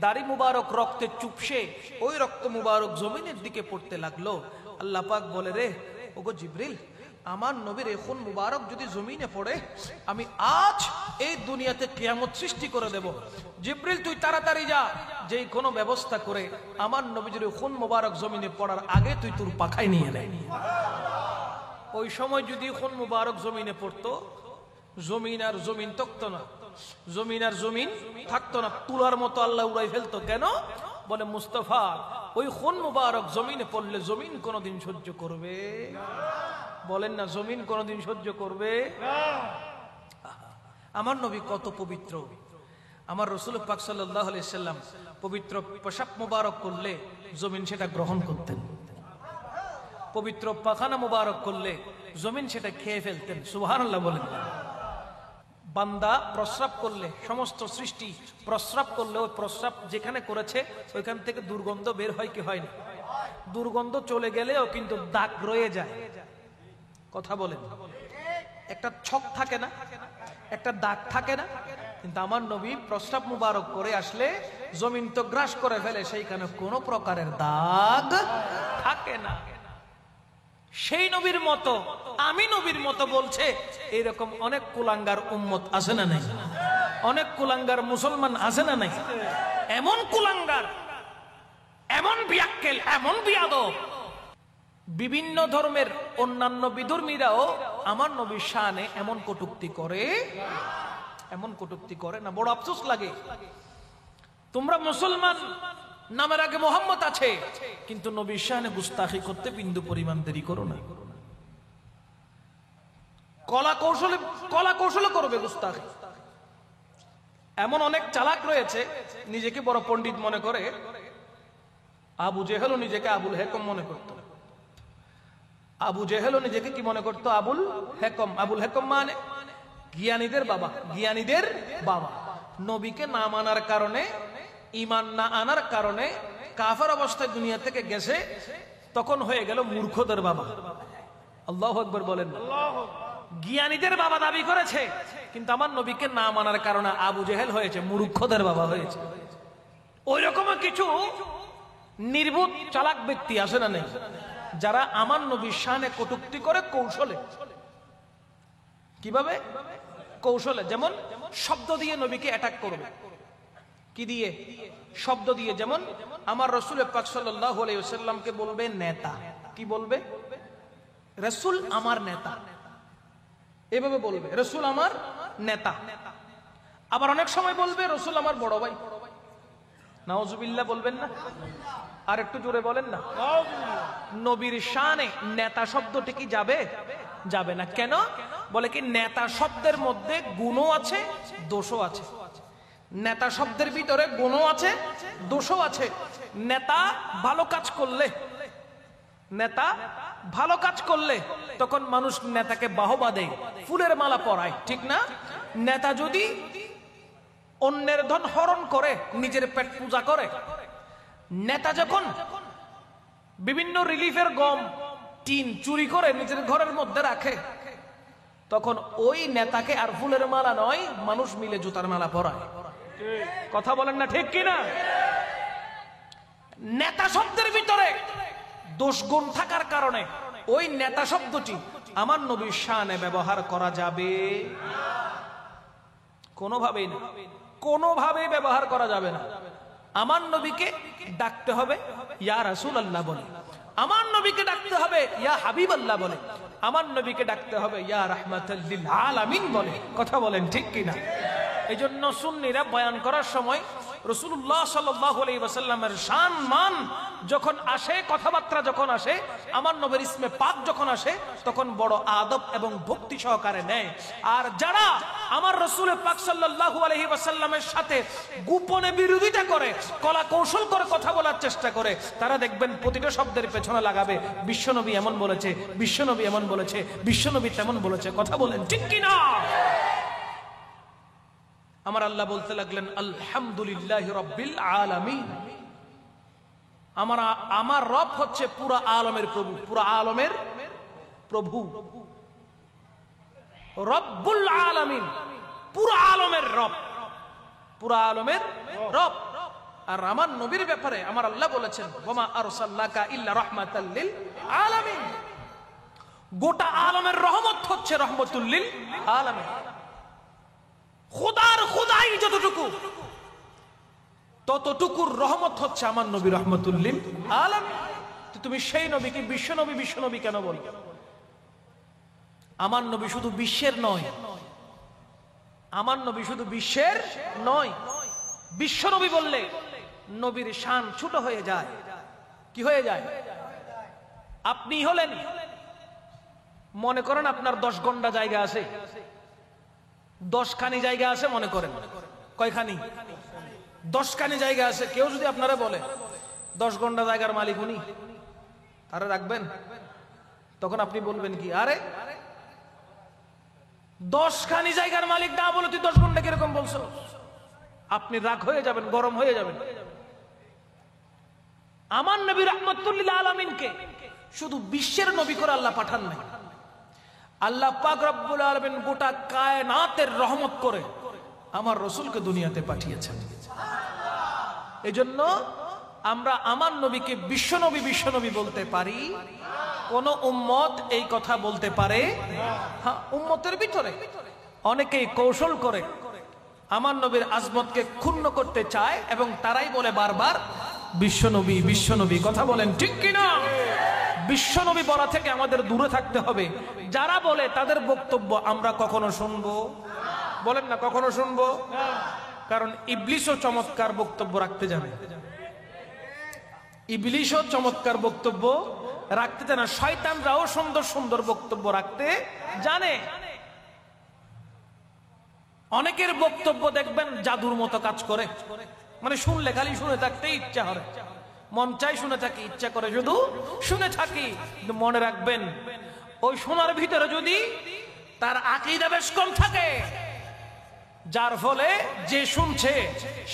দাড়ি মুবারক রক্তে চুপসে ওই রক্ত মুবারক জমিনের দিকে পড়তে লাগলো। আল্লাহ পাক বলে, রে ওগো জিবরিল, আমার নবীর এখন মুবারক যদি জমিনে পড়ে, আমি আজ এই দুনিয়াতে কিয়ামত সৃষ্টি করে দেব। জিবরিল তুই তাড়াতাড়ি যা, যেই কোনো ব্যবস্থা করে আমার নবীর এখন মুবারক জমিনে পড়ার আগে তুই তোর পাখায় নিয়ে নে। ওই সময় যদি এখন মুবারক জমিনে পড়তো, জমিন আর জমিন থাকতো না, জমিন আর জমিন থাকতো না, তুলার মতো আল্লাহ উড়াই ফেলতো। কেন? বলে মুস্তাফা, ওই খুন মুবারক জমিনে পড়লে জমিন কোনদিন সহ্য করবে? বলেন না, জমিন কোনদিন সহ্য করবে? আমার নবী কত পবিত্র। আমার রাসূল পাক সাল্লাল্লাহু আলাইহি সাল্লাম পবিত্র পেশাব মুবারক করলে জমিন সেটা গ্রহণ করতেন, পবিত্র পাখানা মুবারক করলে জমিন সেটা খেয়ে ফেলতেন। সুবহানাল্লাহ বলেন। বান্দা প্রস্রাব করলে, সমস্ত সৃষ্টি প্রস্রাব করলে, ওই প্রস্রাব যেখানে করেছে ওইখান থেকে দুর্গন্ধ বের হয় কি হয় না? দুর্গন্ধ চলে গেলেও কিন্তু দাগ রয়ে যায়। কথা বলেন। একটা ছক থাকে না, একটা দাগ থাকে না? কিন্তু আমার নবী প্রস্রাব মুবারক করে আসলে জমিন তো গ্রাস করে ফেলে, সেইখানে কোনো প্রকারের দাগ থাকে না। সেই নবীর মতো, আমি নবীর মতো বলছে এরকম অনেক কুলাঙ্গার উম্মত আছে না নাই? অনেক কুলাঙ্গার মুসলমান আছে না নাই? এমন কুলাঙ্গার, এমন বিয়াক্কেল, এমন বিয়াদব, বিভিন্ন ধর্মের অন্যান্য বিধর্মীরাও আমার নবীর শানে এমন কটূক্তি করে, এমন কটূক্তি করে না। বড় আফসোস লাগে। তোমরা মুসলমান, নামের আগে মোহাম্মদ আছে, কিন্তু নবীর শানে গুস্তাখি করতে বিন্দু পরিমাণ দেরি করো না। কলা কৌশলে করবে গুস্তাখি। এমন অনেক চালাক রয়েছে, নিজেকে বড় পণ্ডিত মনে করে। আবু জেহেলও নিজেকে আবুল হেকম মনে করত। আবু জেহেলও নিজেকে কি মনে করত? আবুল হেকম। আবুল হেকম মানে জ্ঞানীদের বাবা, জ্ঞানীদের বাবা। নবীকে না মানার কারণে, ঈমান না আনার কারণে কাফের অবস্থায় দুনিয়া থেকে গেছে, তখন হয়ে গেল মূর্খদের বাবা। আল্লাহু আকবার বলেন। জ্ঞানীদের বাবা দাবি করেছে, কিন্তু আমার নবীকে না মানার কারণে আবু জেহেল হয়েছে, মূর্খদের বাবা হয়েছে। ওই রকম কিছু নির্বোধ চালাক ব্যক্তি আছে না নেই, যারা আমার নবীর শানে কটূক্তি করে কৌশলে। কিভাবে? কৌশলে। যেমন শব্দ দিয়ে নবীকে অ্যাটাক করবে। কি দিয়ে? শব্দ দিয়ে। যেমন আমার রাসূল পাক সাল্লাল্লাহু আলাইহি ওয়াসাল্লামকে বলবে নেতা। কি বলবে? রাসূল আমার নেতা, এভাবে বলবে, রাসূল আমার নেতা। আবার অনেক সময় বলবে রাসূল আমার বড় ভাই। নাউজুবিল্লাহ বলবেন না? আর একটু জোরে বলেন না। নবীর শানে নেতা শব্দটি কি যাবে? যাবে না। কেন? বলে কি নেতা শব্দের মধ্যে গুণও আছে, দোষও আছে। নেতা শব্দের ভিতরে গুণও আছে, দোষও আছে। নেতা ভালো কাজ করলে, নেতা ভালো কাজ করলে তখন মানুষ নেতাকে বাহবা দেয়, ফুলের মালা পরায়, ঠিক না? নেতা যদি অন্যের ধন হরণ করে, নিজের পেট পূজা করে, নেতা যখন বিভিন্ন রিলিফের গম, টিন চুরি করে নিজের ঘরের মধ্যে রাখে, তখন ওই নেতাকে আর ফুলের মালা নয়, মানুষ মিলে জুতার মালা পরায়। কথা বলেন না, ঠিক কিনা? নেতা শব্দের ভিতরে দোষ গুণ থাকার কারণে ওই নেতা শব্দটি আমার নবীর শানে ব্যবহার করা যাবে কোনোভাবেই না, কোনোভাবেই ব্যবহার করা যাবে না। আমার নবীকে ডাকতে হবে ইয়া রাসূলুল্লাহ বলে, আমার নবীকে ডাকতে হবে ইয়া হাবিবাল্লাহ বলে। আমার নবীকে ডাকতে হবে ইয়া রাহমাতাল লিল আলামিন বলে। কথা বলেন ঠিক কিনা? এই জন্য সুন্নিরা বয়ান করার সময় রাসূলুল্লাহ সাল্লাল্লাহু আলাইহি ওয়াসাল্লামের শান মান যখন আসে, কথাবার্তা যখন আসে, আমার নবীর ইসমে পাক যখন আসে, তখন বড় আদব এবং ভক্তি সহকারে নেয়। আর যারা আমার রাসূল পাক সাল্লাল্লাহু আলাইহি ওয়াসাল্লামের সাথে গোপনে বিরোধিতা করে, কলা কৌশল করে কথা বলার চেষ্টা করে, তারা দেখবেন প্রতিটা শব্দের পেছনে লাগাবে বিশ্বনবী এমন বলেছে, বিশ্বনবী এমন বলেছে, বিশ্বনবী তেমন বলেছে। কথা বলেন ঠিক কিনা? আমার আল্লাহ বলতে লাগলেন আলহামদুলিল্লাহি রাব্বিল আলামিন। আমার রব হচ্ছে পুরা আলমের প্রভু, পুরা আলমের প্রভু, রব্বুল আলামিন, পুরা আলমের রব, পুরা আলমের রব। আর আমার নবীর ব্যাপারে আমার আল্লাহ বলেছেন ওয়ামা আরসালনাকা ইল্লা রাহমাতাল লিল আলামিন। গোটা আলমের রহমত হচ্ছে রহমতুল লিল আলামিন। খোদার খোদাই যতটুকু, ততটুকুর রহমত হচ্ছে আমার নবী রহমতুল লিল আলামিন। তুমি সেই নবীকে বিশ্বনবী বিশ্বনবী কেন বল? আমার নবী শুধু বিশ্বের নয়, আমার নবী শুধু বিশ্বের নয়। বিশ্বনবী বললে নবীর শান ছোট হয়ে যায়। কি হয়ে যায়? আপনি হলেন, মনে করেন আপনার 10 গন্ডা জায়গা আছে, 10 খানি জায়গা আছে, মনে করেন কয়খানি? 10 খানি জায়গা আছে। কেউ যদি আপনারা বলে 10 গন্ডা জায়গার মালিক উনি, তারা রাখবেন? তখন আপনি বলবেন কি, আরে 10 খানি জায়গার মালিক না বলে তুই 10 গন্ডা কিরকম বলছো? আপনি রাগ হয়ে যাবেন, গরম হয়ে যাবেন। আমার নবী রাহমাতুল লিল আলামিনকে শুধু বিশ্বের নবী করে আল্লাহ পাঠান নাই। আল্লাহ পাক রব্বুল আলামিন গোটা কায়নাতের রহমত করে আমার রাসূলকে দুনিয়াতে পাঠিয়েছেন। এজন্য আমরা আমার নবীকে বিশ্বনবী বিশ্বনবী বলতে পারি, কোন উম্মত এই কথা বলতে পারে? হ্যাঁ, উম্মতের ভিতরে অনেকেই কৌশল করে আমার নবীর আজমতকে ক্ষুণ্ণ করতে চায় এবং তারাই বলে বারবার বিশ্বনবী বিশ্বনবী। কথা বলেন ঠিক কিনা? বিশ্বনবী বলা থেকে আমাদের দূরে থাকতে হবে। যারা বলে তাদের বক্তব্য আমরা কখনো শুনবো? বলেন না, কখনো শুনবো? কারণ ইবলিসও চমৎকার বক্তব্য রাখতে জানে, ইবলিসও চমৎকার বক্তব্য রাখতে জানে, শয়তানরাও সুন্দর সুন্দর বক্তব্য রাখতে জানে। অনেকের বক্তব্য দেখবেন জাদুর মতো কাজ করে, মানে শুনলে খালি শুনে থাকতে ইচ্ছা হয়, মন চাই শুনে থাকি, ইচ্ছা করে শুধু শুনে থাকি। কিন্তু মনে রাখবেন, ওই শোনার ভিতরে যদি তার আকীদা বেশ কম থাকে, যার ফলে যে শুনছে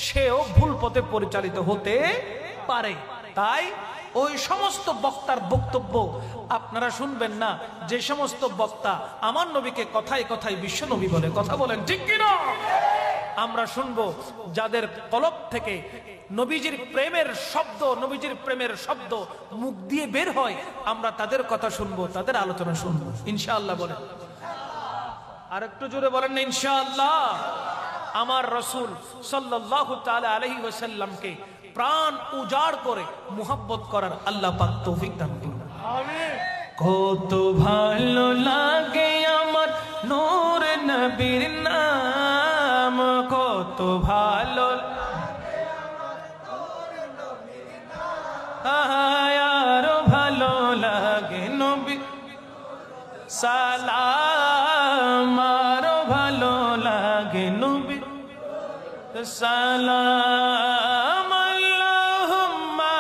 সেও ভুল পথে পরিচালিত হতে পারে। তাই ওই সমস্ত বক্তার বক্তব্য আপনারা শুনবেন না যে সমস্ত বক্তা আমার নবীকে কথায় কথায় বিশ্ব নবী বলে। কথা বলেন ঠিক কিনা? আমরা শুনবো যাদের কলব থেকে নবীজির প্রেমের শব্দ, নবীজির প্রেমের শব্দ মুখ দিয়ে বের হয়, আমরা তাদের কথা শুনবো, তাদের আলোচনা শুনবো ইনশাআল্লাহ। বলেন আর একটু জোরে বলেন না ইনশাআল্লাহ। আমার রাসূল সাল্লাল্লাহু তাআলা আলাইহি ওয়াসাল্লামকে প্রাণ উজাড় করে মুহাব্বত করার আল্লাহ পাক তৌফিক দান করুন। আমিন। কত ভালো লাগে আমার নূর নবীর নাম, কত ভালো লাগে আমার নূর নবীর নাম, আরো ভালো লাগে নবী সালাম, আরো ভালো লাগে নবী সালাম। আল্লাহুম্মা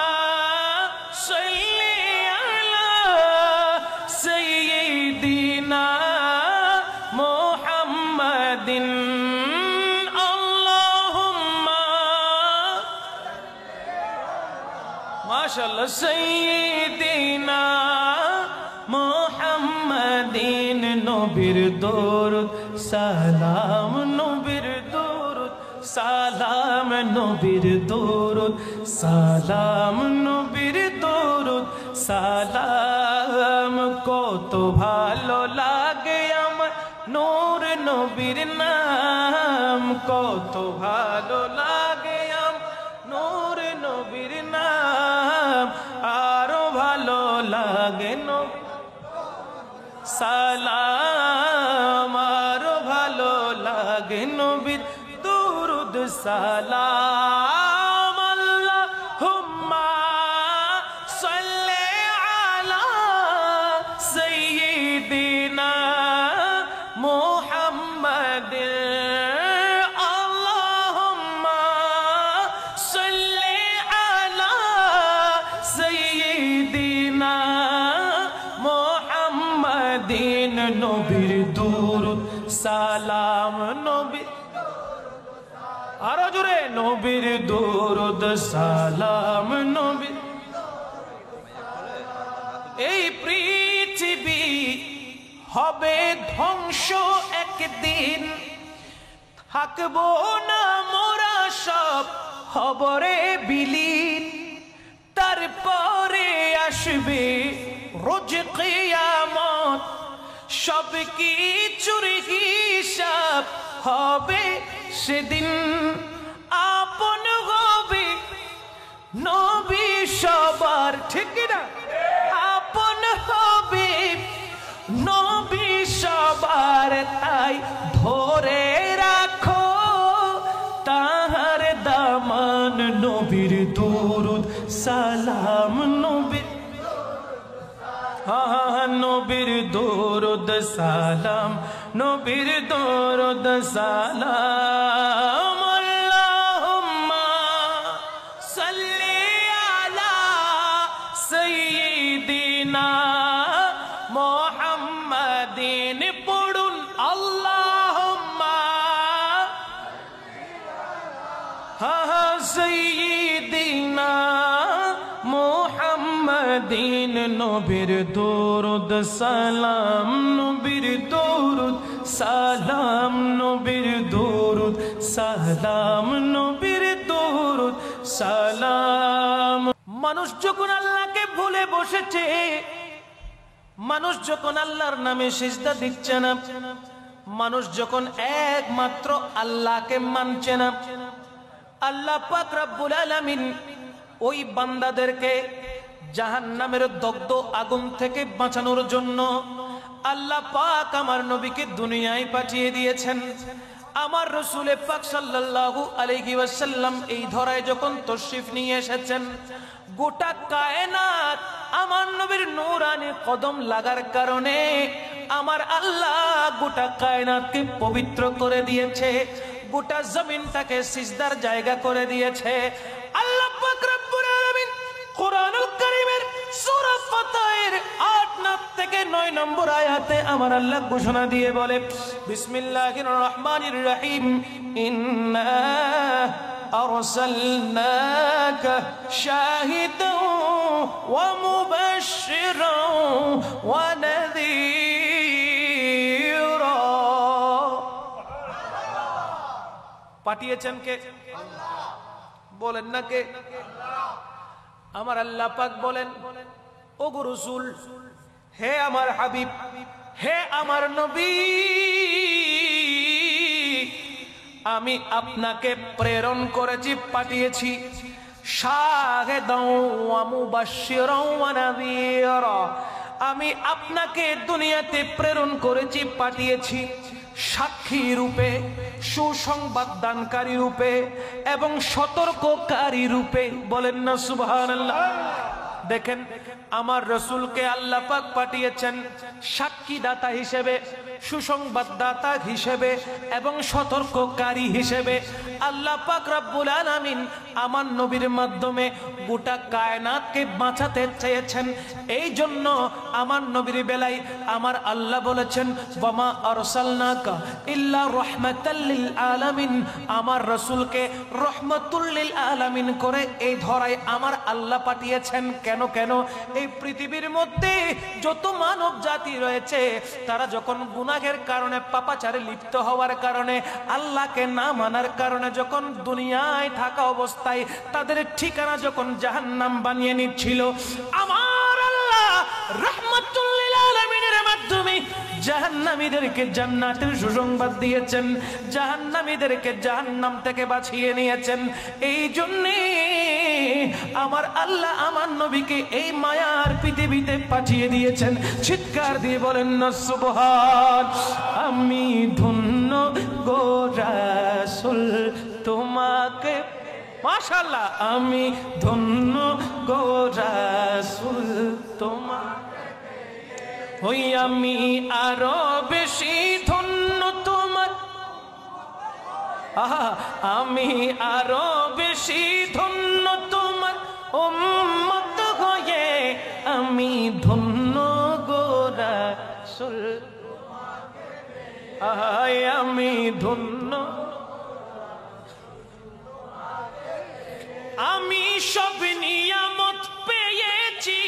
সাল্লি আলা সাইয়্যিদিনা মুহাম্মাদিন, আল্লাহুম্মা মাশাআল্লাহ সাইয়্যিদিনা মুহাম্মাদিন। নবীর দরুদ সালাম, নবীর দরুদ সালাম, নবীর দরুদ সালাম, নবীর দরুদ সালাম। কত ভালো লাগে আমার নূর নবীর নাম, কত ভালো লাগে আমার নূর নবীর নাম, আরো ভালো লাগে নবী সালাম আরো ভালো লাগে নবীর দুরুদ সালাম আল্লাহুম্মা সাল্লি আলা সাইয়্যিদিনা মুহাম্মাদিন আল্লাহুম্মা সাল্লি আলা সাইয়্যিদিনা মুহাম্মাদিন নবীর দুরুদ সালাম নবীর আরো জোরে নবীর দুরুদ সালাম নবীর এই পৃথিবী হবে ধ্বংস একদিন থাকবো না মোরা সব খবরে বিলীন তারপরে আসবে রোজ কিয়ামত সব কিছুর হিসাব হবে সেদিন আপন হবে নবী সবার ঠিক না আপন হবে নবী সবার তাই ধরে রাখো তাহার দামান নবীর দুরুদ সালাম নবীর নবীর দুরুদ সালাম নবীর দুরুদ সালাম আল্লাহুম্মা সাল্লি আলা সাইয়্যিদিনা মুহাম্মাদিন পড়ুন আল্লাহুম্মা সাইয়্যিদিনা মুহাম্মাদিন নবীর দুরুদ সালাম নবীর দুরুদ সালাম নবীর দুরুদ সালাম নবীর দুরুদ সালাম মানুষ যখন আল্লাহকে ভুলে বসেছে মানুষ যখন আল্লাহর নামে সিজদা দিচ্ছে না মানুষ যখন একমাত্র আল্লাহকে মানছে না আল্লাহ পাক রব্বুল আলামিন ওই বান্দাদেরকে জাহান্নামের দগ্ধ আগুন থেকে বাঁচানোর জন্য আল্লাহ পাক আমার নবীকে দুনিয়ায় পাঠিয়ে দিয়েছেন আমার রাসূল পাক সাল্লাল্লাহু আলাইহি ওয়াসাল্লাম এই ধরায় যখন তশরিফ নিয়ে এসেছেন গোটা কায়নাত আমার নবীর নূরানি কদম লাগার কারণে আমার আল্লাহ গোটা কায়নাতকে পবিত্র করে দিয়েছে গোটা জমিনটাকে সিজদার জায়গা করে দিয়েছে আল্লাহ পাক রব্বুল আলামিন কুরআনুল কারীমের সূরা ফাতির 8 থেকে 9 নম্বর আয়াতে আমার আল্লাহ ঘোষণা দিয়ে বলে বিসমিল্লাহির রহমানির রহিম ইন্না আরসালনাকা শাহিদাও ওয়া মুবাশশিরাও ওয়া নাযীরা পাঠিয়েছেন কে আল্লাহ বলেন না কে আল্লাহ আমার আল্লাহ পাক বলেন ওগো রাসূল হে আমার হাবিব হে আমার নবী আমি আপনাকে প্রেরণ করেছি পাঠিয়েছি শাহিদাও ওয়া মুবাশশিরাও ওয়া নাযীরা আমি আপনাকে দুনিয়াতে প্রেরণ করেছি পাঠিয়েছি সাক্ষী রূপে সুসংবাদ দানকারী রূপে এবং সতর্ককারী রূপে বলেন না সুবহানাল্লাহ দেখেন আমার রাসূলকে আল্লাহ পাক পাঠিয়েছেন সাক্ষীদাতা হিসেবে সুসংবাদদাতা হিসেবে এবং সতর্ককারী হিসেবে আল্লাহ পাক রব্বুল আলামিন আমার নবীর মাধ্যমে গোটা কায়নাতকে বাঁচাতে চেয়েছেন এই জন্য আমার নবীর বেলায় আমার আল্লাহ বলেছেন ওয়ামা আরসালনাকা ইল্লা রাহমাতাল লিল আলামিন আমার রাসূলকে রহমাতুল লিল আলামিন করে এই ধরায় আমার আল্লাহ পাঠিয়েছেন কেন কেন এই পৃথিবীর মধ্যে যত মানব জাতি রয়েছে তারা যখন গুনাহের কারণে পাপাচারে লিপ্ত হওয়ার কারণে আল্লাহকে না মানার কারণে যখন দুনিয়ায় থাকা অবস্থায় তাদের ঠিকানা যখন জাহান্নাম বানিয়ে নিচ্ছিল আমার আল্লাহ রাহমাতুল লিল আলামিনের মাধ্যমে জাহান্নামীদেরকে জান্নাতের সুসংবাদ দিয়েছেন, জাহান্নামীদেরকে জাহান্নাম থেকে বাঁচিয়ে নিয়েছেন। এই জন্যে আমার আল্লাহ আমার নবীকে এই মায়ার পৃথিবীতে পাঠিয়ে দিয়েছেন। চিৎকার দিয়ে বলেন না সুবহান। আমি ধন্য গো রাসূল তোমাকে, মাশাআল্লাহ, আমি ধন্য গো রাসূল তোমাকে, হই আমি আরো বেশি ধন্য তোমার, আমি আরো বেশি ধন্য তোমার উম্মত হয়ে, আমি ধন্য গো রাসূল, আমি ধন্য। আমি সব নিয়ামত পেয়েছি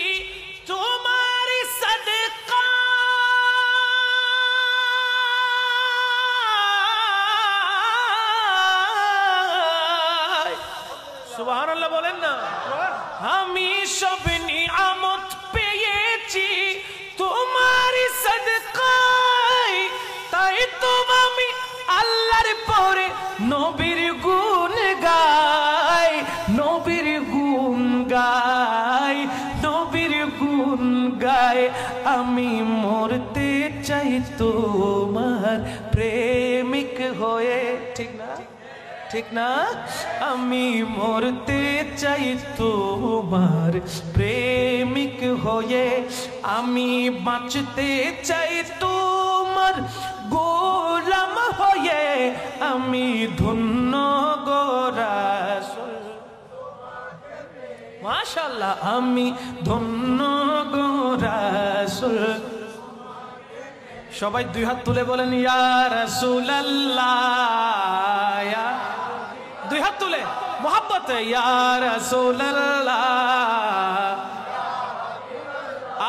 তোমার সাদকা, সুবহানাল্লাহ বলেন না। আমি সব নিয়ামত পেয়েছি তোমার সাদকায়, তাই তো আমি আল্লাহর পরে নবীর গুণ গাই, নবীর গুণ গাই, নবীর গুণ গাই। আমি মরতে চাই তোমার প্রেমিক হয়ে, ঠিক না, ঠিক না? আমি মরতে চাই তোমার প্রেমিক হয়ে, আমি বাঁচতে চাই তোমার গোলাম হয়ে, আমি ধন্য গো রাসূল, মাশাআল্লাহ, আমি ধন্য গো রাসূল। সবাই দুই হাত তুলে বলেন ইয়া রাসূলুল্লাহ, দুই হাত তুলে মোহাব্বতে ইয়া রাসূলুল্লাহ,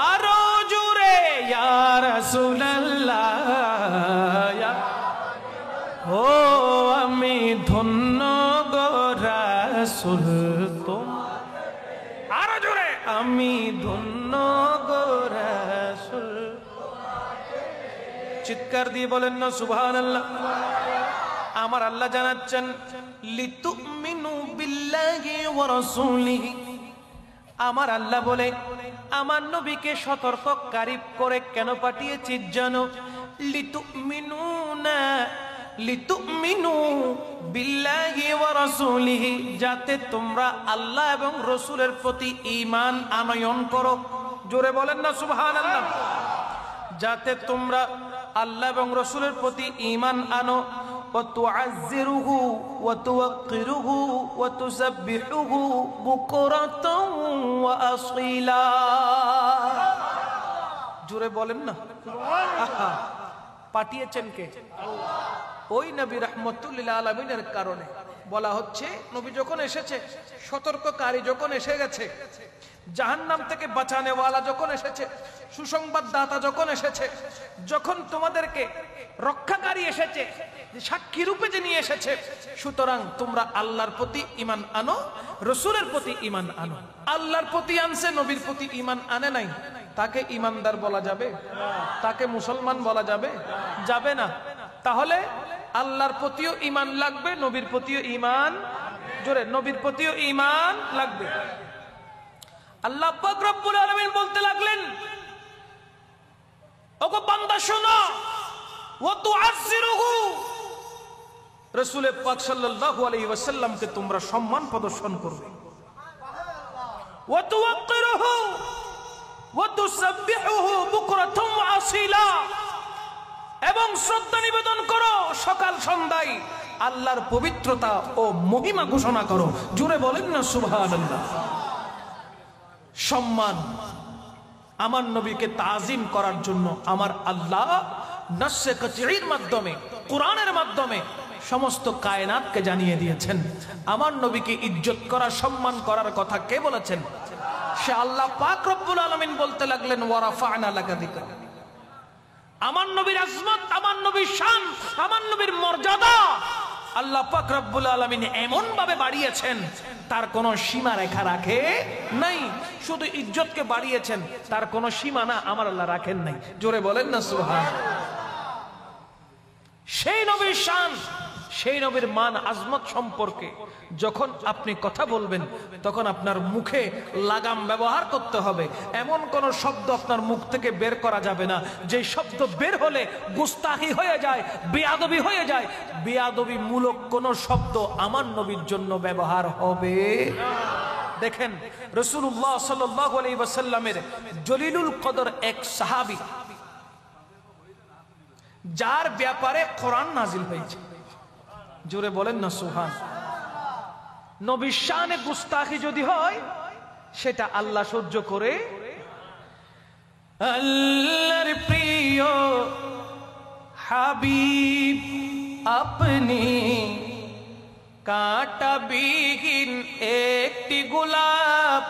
আরো জোরে ইয়া রাসূলুল্লাহ। ও আমি ধন্য গো রাসূল তোমার, আরো জোরে আমি ধন্য গো রাসূল। চিৎকার দিয়ে বলেন না সুবহানাল্লাহ। আমার আল্লাহ জানাচ্ছেন লিতুমিনু বিল্লাহি ওয়া রাসূলিহি, আমার আল্লাহ বলে আমার নবীকে সতর্ককারী করে কেন পাঠিয়েছি জানো? লিতুমিনু বিল্লাহি ওয়া রাসূলিহি, যাতে তোমরা আল্লাহ এবং রাসূলের প্রতি ঈমান আনয়ন করো। জোরে বলেন না সুবহানাল্লাহ। যাতে তোমরা আল্লাহ এবং রাসূলের প্রতি ঈমান আনো, ওয়া তুআজ্জিরুহু ওয়া তুওয়াক্কিরুহু ওয়া তুসাব্বিহুহু বুকরাতাও ওয়া আসীলা। জোরে বলেন না সুবহানাল্লাহ। পাঠিয়েছেন কে? আল্লাহ। ওই নবী রাহমাতুল লিল আলামিনের কারণে বলা হচ্ছে, নবী যখন এসেছে, সতর্ককারী যখন এসে গেছে, জাহান্নাম থেকে বাঁচানেওয়ালা যখন এসেছে, সুসংবাদ দাতা যখন এসেছে, যখন তোমাদেরকে রক্ষাকারী এসেছে, সাক্ষী রূপে যে নিয়ে এসেছে, সুতরাং তোমরা আল্লাহর প্রতি ঈমান আনো, রাসূলের প্রতি ঈমান আনো। আল্লাহর প্রতি আনছে, নবীর প্রতি ঈমান আনে নাই, তাকে ঈমানদার বলা যাবে? তাকে মুসলমান বলা যাবে? যাবে না। তাহলে আল্লাহর প্রতিও ঈমান লাগবে, নবীর প্রতিও ঈমান, জোরে নবীর প্রতিও ঈমান লাগবে। আল্লাহ পাক রব্বুল আলামিন বলতে লাগলেন, ওগো বান্দা শোনো, ওয়া তুআজ্জিরুহু, রাসূল পাক সাল্লাল্লাহু আলাইহি ওয়াসাল্লামকে তোমরা সম্মান প্রদর্শন করবে, ওয়া তুওয়াক্কিরুহু ওয়া তুসাব্বিহুহু বুকরাতাও ওয়া আসীলা, এবং শ্রদ্ধা নিবেদন করো সকাল সন্ধ্যায়, আল্লাহর পবিত্রতা ও মহিমা ঘোষণা করো। জোরে বলেন না সুবহানাল্লাহ। সম্মান, আমার নবীকে তাজিম করার জন্য আমার আল্লাহ নাসে কাতির মাধ্যমে, কোরআনের মাধ্যমে সমস্ত কায়নাতকে জানিয়ে দিয়েছেন। আমার নবীকে ইজ্জত করা, সম্মান করার কথা কে বলেছেন? সে আল্লাহ পাক রব্বুল আলামিন বলতে লাগলেন, ওয়া রাফা'না লাকা যিকরা। আমার নবীর আজমত, আমার নবীর শান, আমার নবীর মর্যাদা আল্লাহ পাক রব্বুল আলামিন এমন ভাবে বাড়িয়েছেন তার কোনো সীমা রেখা রাখে নাই। শুধু ইজ্জতকে বাড়িয়েছেন, তার কোনো সীমানা আমার আল্লাহ রাখেন নাই। জোরে বলেন না সুবহানাল্লাহ। সেই নবীর শান, সেই নবীর মান আজমত সম্পর্কে যখন আপনি কথা বলবেন তখন আপনার মুখে লাগাম ব্যবহার করতে হবে। এমন কোন শব্দ আপনার মুখ থেকে বের করা যাবে না যে শব্দ বের হলে গুস্তাখি হয়ে যায়, বেয়াদবি হয়ে যায়। বেয়াদবি মূলক কোন শব্দ আমার নবীর জন্য ব্যবহার হবে। দেখেন রাসূলুল্লাহ সাল্লাল্লাহু আলাইহি ওয়াসাল্লামের জলিলুল কদর এক সাহাবী, যার ব্যাপারে কোরআন নাজিল হয়েছে। জোরে বলেন না সুবহান। নবীর শানে গুস্তাখি যদি হয় সেটা আল্লাহ সহ্য করে। আল্লাহর প্রিয় হাবিব আপনি কাঁটাবিহীন একটি গোলাপ।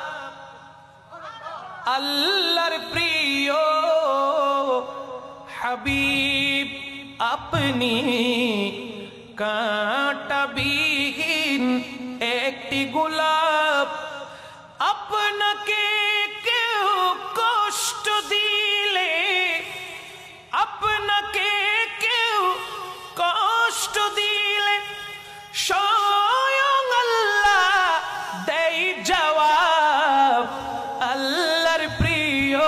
আল্লাহর প্রিয় হাবিব আপনি কাঁটাবিহীন একটি গোলাপ। আপনাকে কেউ কষ্ট দিলে, আপনাকে কেউ কষ্ট দিলে স্বয়ং আল্লাহ দেয় জবাব। আল্লাহর প্রিয়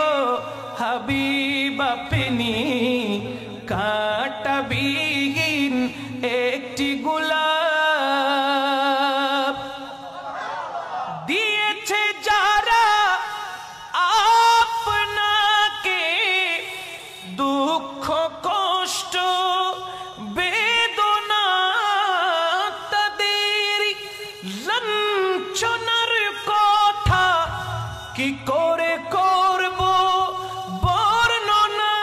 হাবিব আপনি কাঁটাবিহীন একটি গোলাপ। দিয়েছে যারা আপনাকে দুঃখ কষ্ট বেদনা, তাদের লাঞ্ছনার কথা কি করে করব বর্ণনা।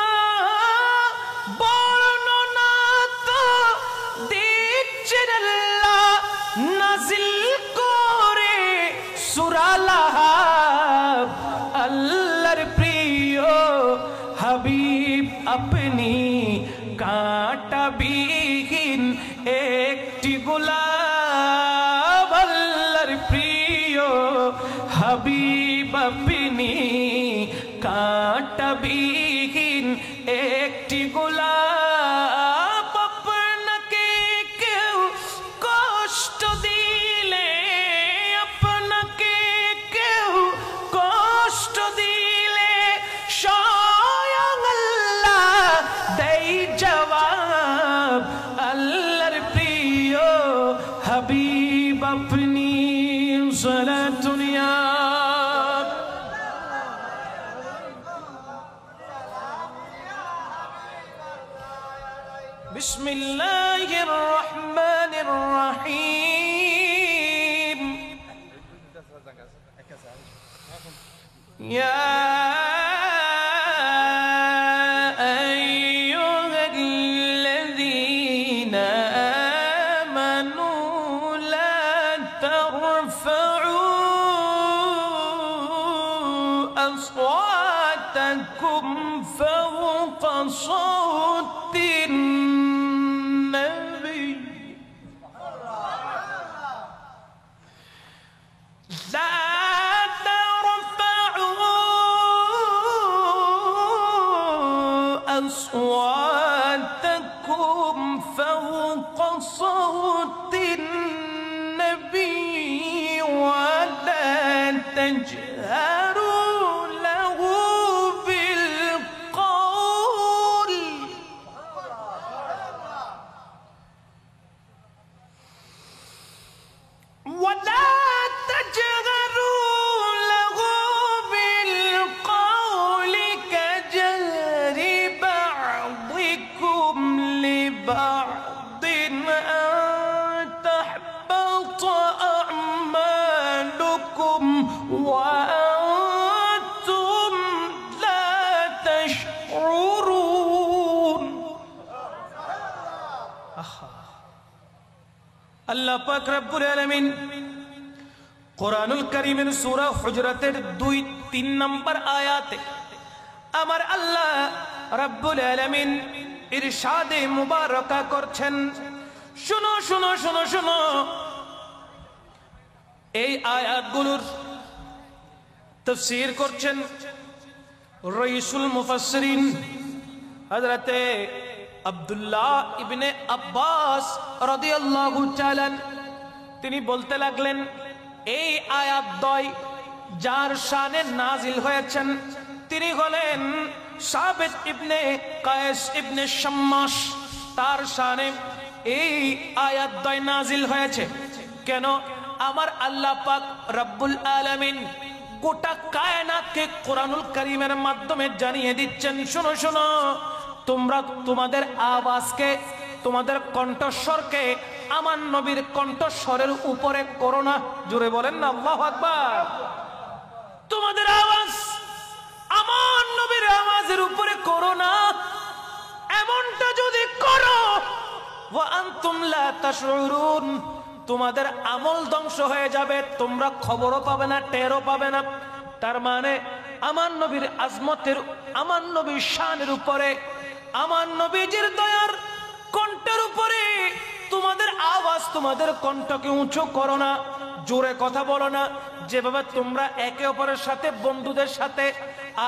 বর্ণনা তো দিচ্ছেন আল্লাহ নাজিল করে সূরা লাহাব। আল্লাহর প্রিয় হাবিব আপনি কাঁটাবিহীন একটি গোলাপ। আল্লাহর প্রিয় হাবিব আপনি কাঁটাবিহীন একটি গোলাপ। আপনাকে কেউ কষ্ট দিলে, আপনাকে কেউ কষ্ট দিলে স্বয়ং আল্লাহ দেয় জবাব। আল্লাহর প্রিয় হাবিব আপনি সালাতুন ইয়া বিসমিল্লাহির রহমানির রহিম। ইয়া আইয়ুহাল্লাযীনা আমানু লা তারফা'উ আসওয়াতাকুম ফাওqa সাওতিন النبي لا ترفعوا أصواتكم فوق صوت النبي ولا تجهروا له بالقول ولا تجهروا له بالقول كجهر بعضكم لبعض أن تحبط أعمالكم وأنتم لا تشعرون। আল্লাহ পাক রব্বুল আলামিন কোরআনুল কারীমের সূরা হুজরাতের 2-3 নম্বর আয়াতে আমার আল্লাহ রব্বুল আলামিন ইরশাদে মুবারাকা করছেন, শুনো শুনো শুনো শুনো, এই আয়াতগুলোর তাফসীর করছেন রাইসুল মুফাসসিরিন হযরতে আব্দুল্লাহ ইবনে আব্বাস রাদিয়াল্লাহু তাআলা। তিনি বলতে লাগলেন, এই আয়াত দ্বয় যার শানে নাজিল হয়েছেন তিনি হলেন সাবিত ইবনে কায়েস ইবনে শাম্মাস। তার শানে এই আয়াত দ্বয় নাজিল হয়েছে। কেন? আমার আল্লাহ পাক রব্বুল আলামিন গোটা কায়নাতকে কোরআনুল কারীমের মাধ্যমে জানিয়ে দিচ্ছেন, শোনো শোনো, তোমরা তোমাদের আওয়াজকে, তোমাদের কণ্ঠস্বরকে আমার নবীর কণ্ঠস্বরের উপরে করো না। জোরে বলেন না আল্লাহু আকবার। তোমাদের আওয়াজ আমার নবীর আওয়াজের উপরে করো না। এমনটা যদি করো ওয়া আনতুম লা তাশউরুন, তোমাদের আমল ধ্বংস হয়ে যাবে, তোমরা খবরও পাবে না, টেরও পাবে না। তার মানে আমার নবীর আজমতের, আমার নবীর শানের উপরে, আমার নবীজির দয়ার কণ্ঠের উপরে তোমাদের আওয়াজ, তোমাদের কণ্ঠকে উঁচু করো না, জোরে কথা বলো না। যেভাবে তোমরা একে অপরের সাথে, বন্ধুদের সাথে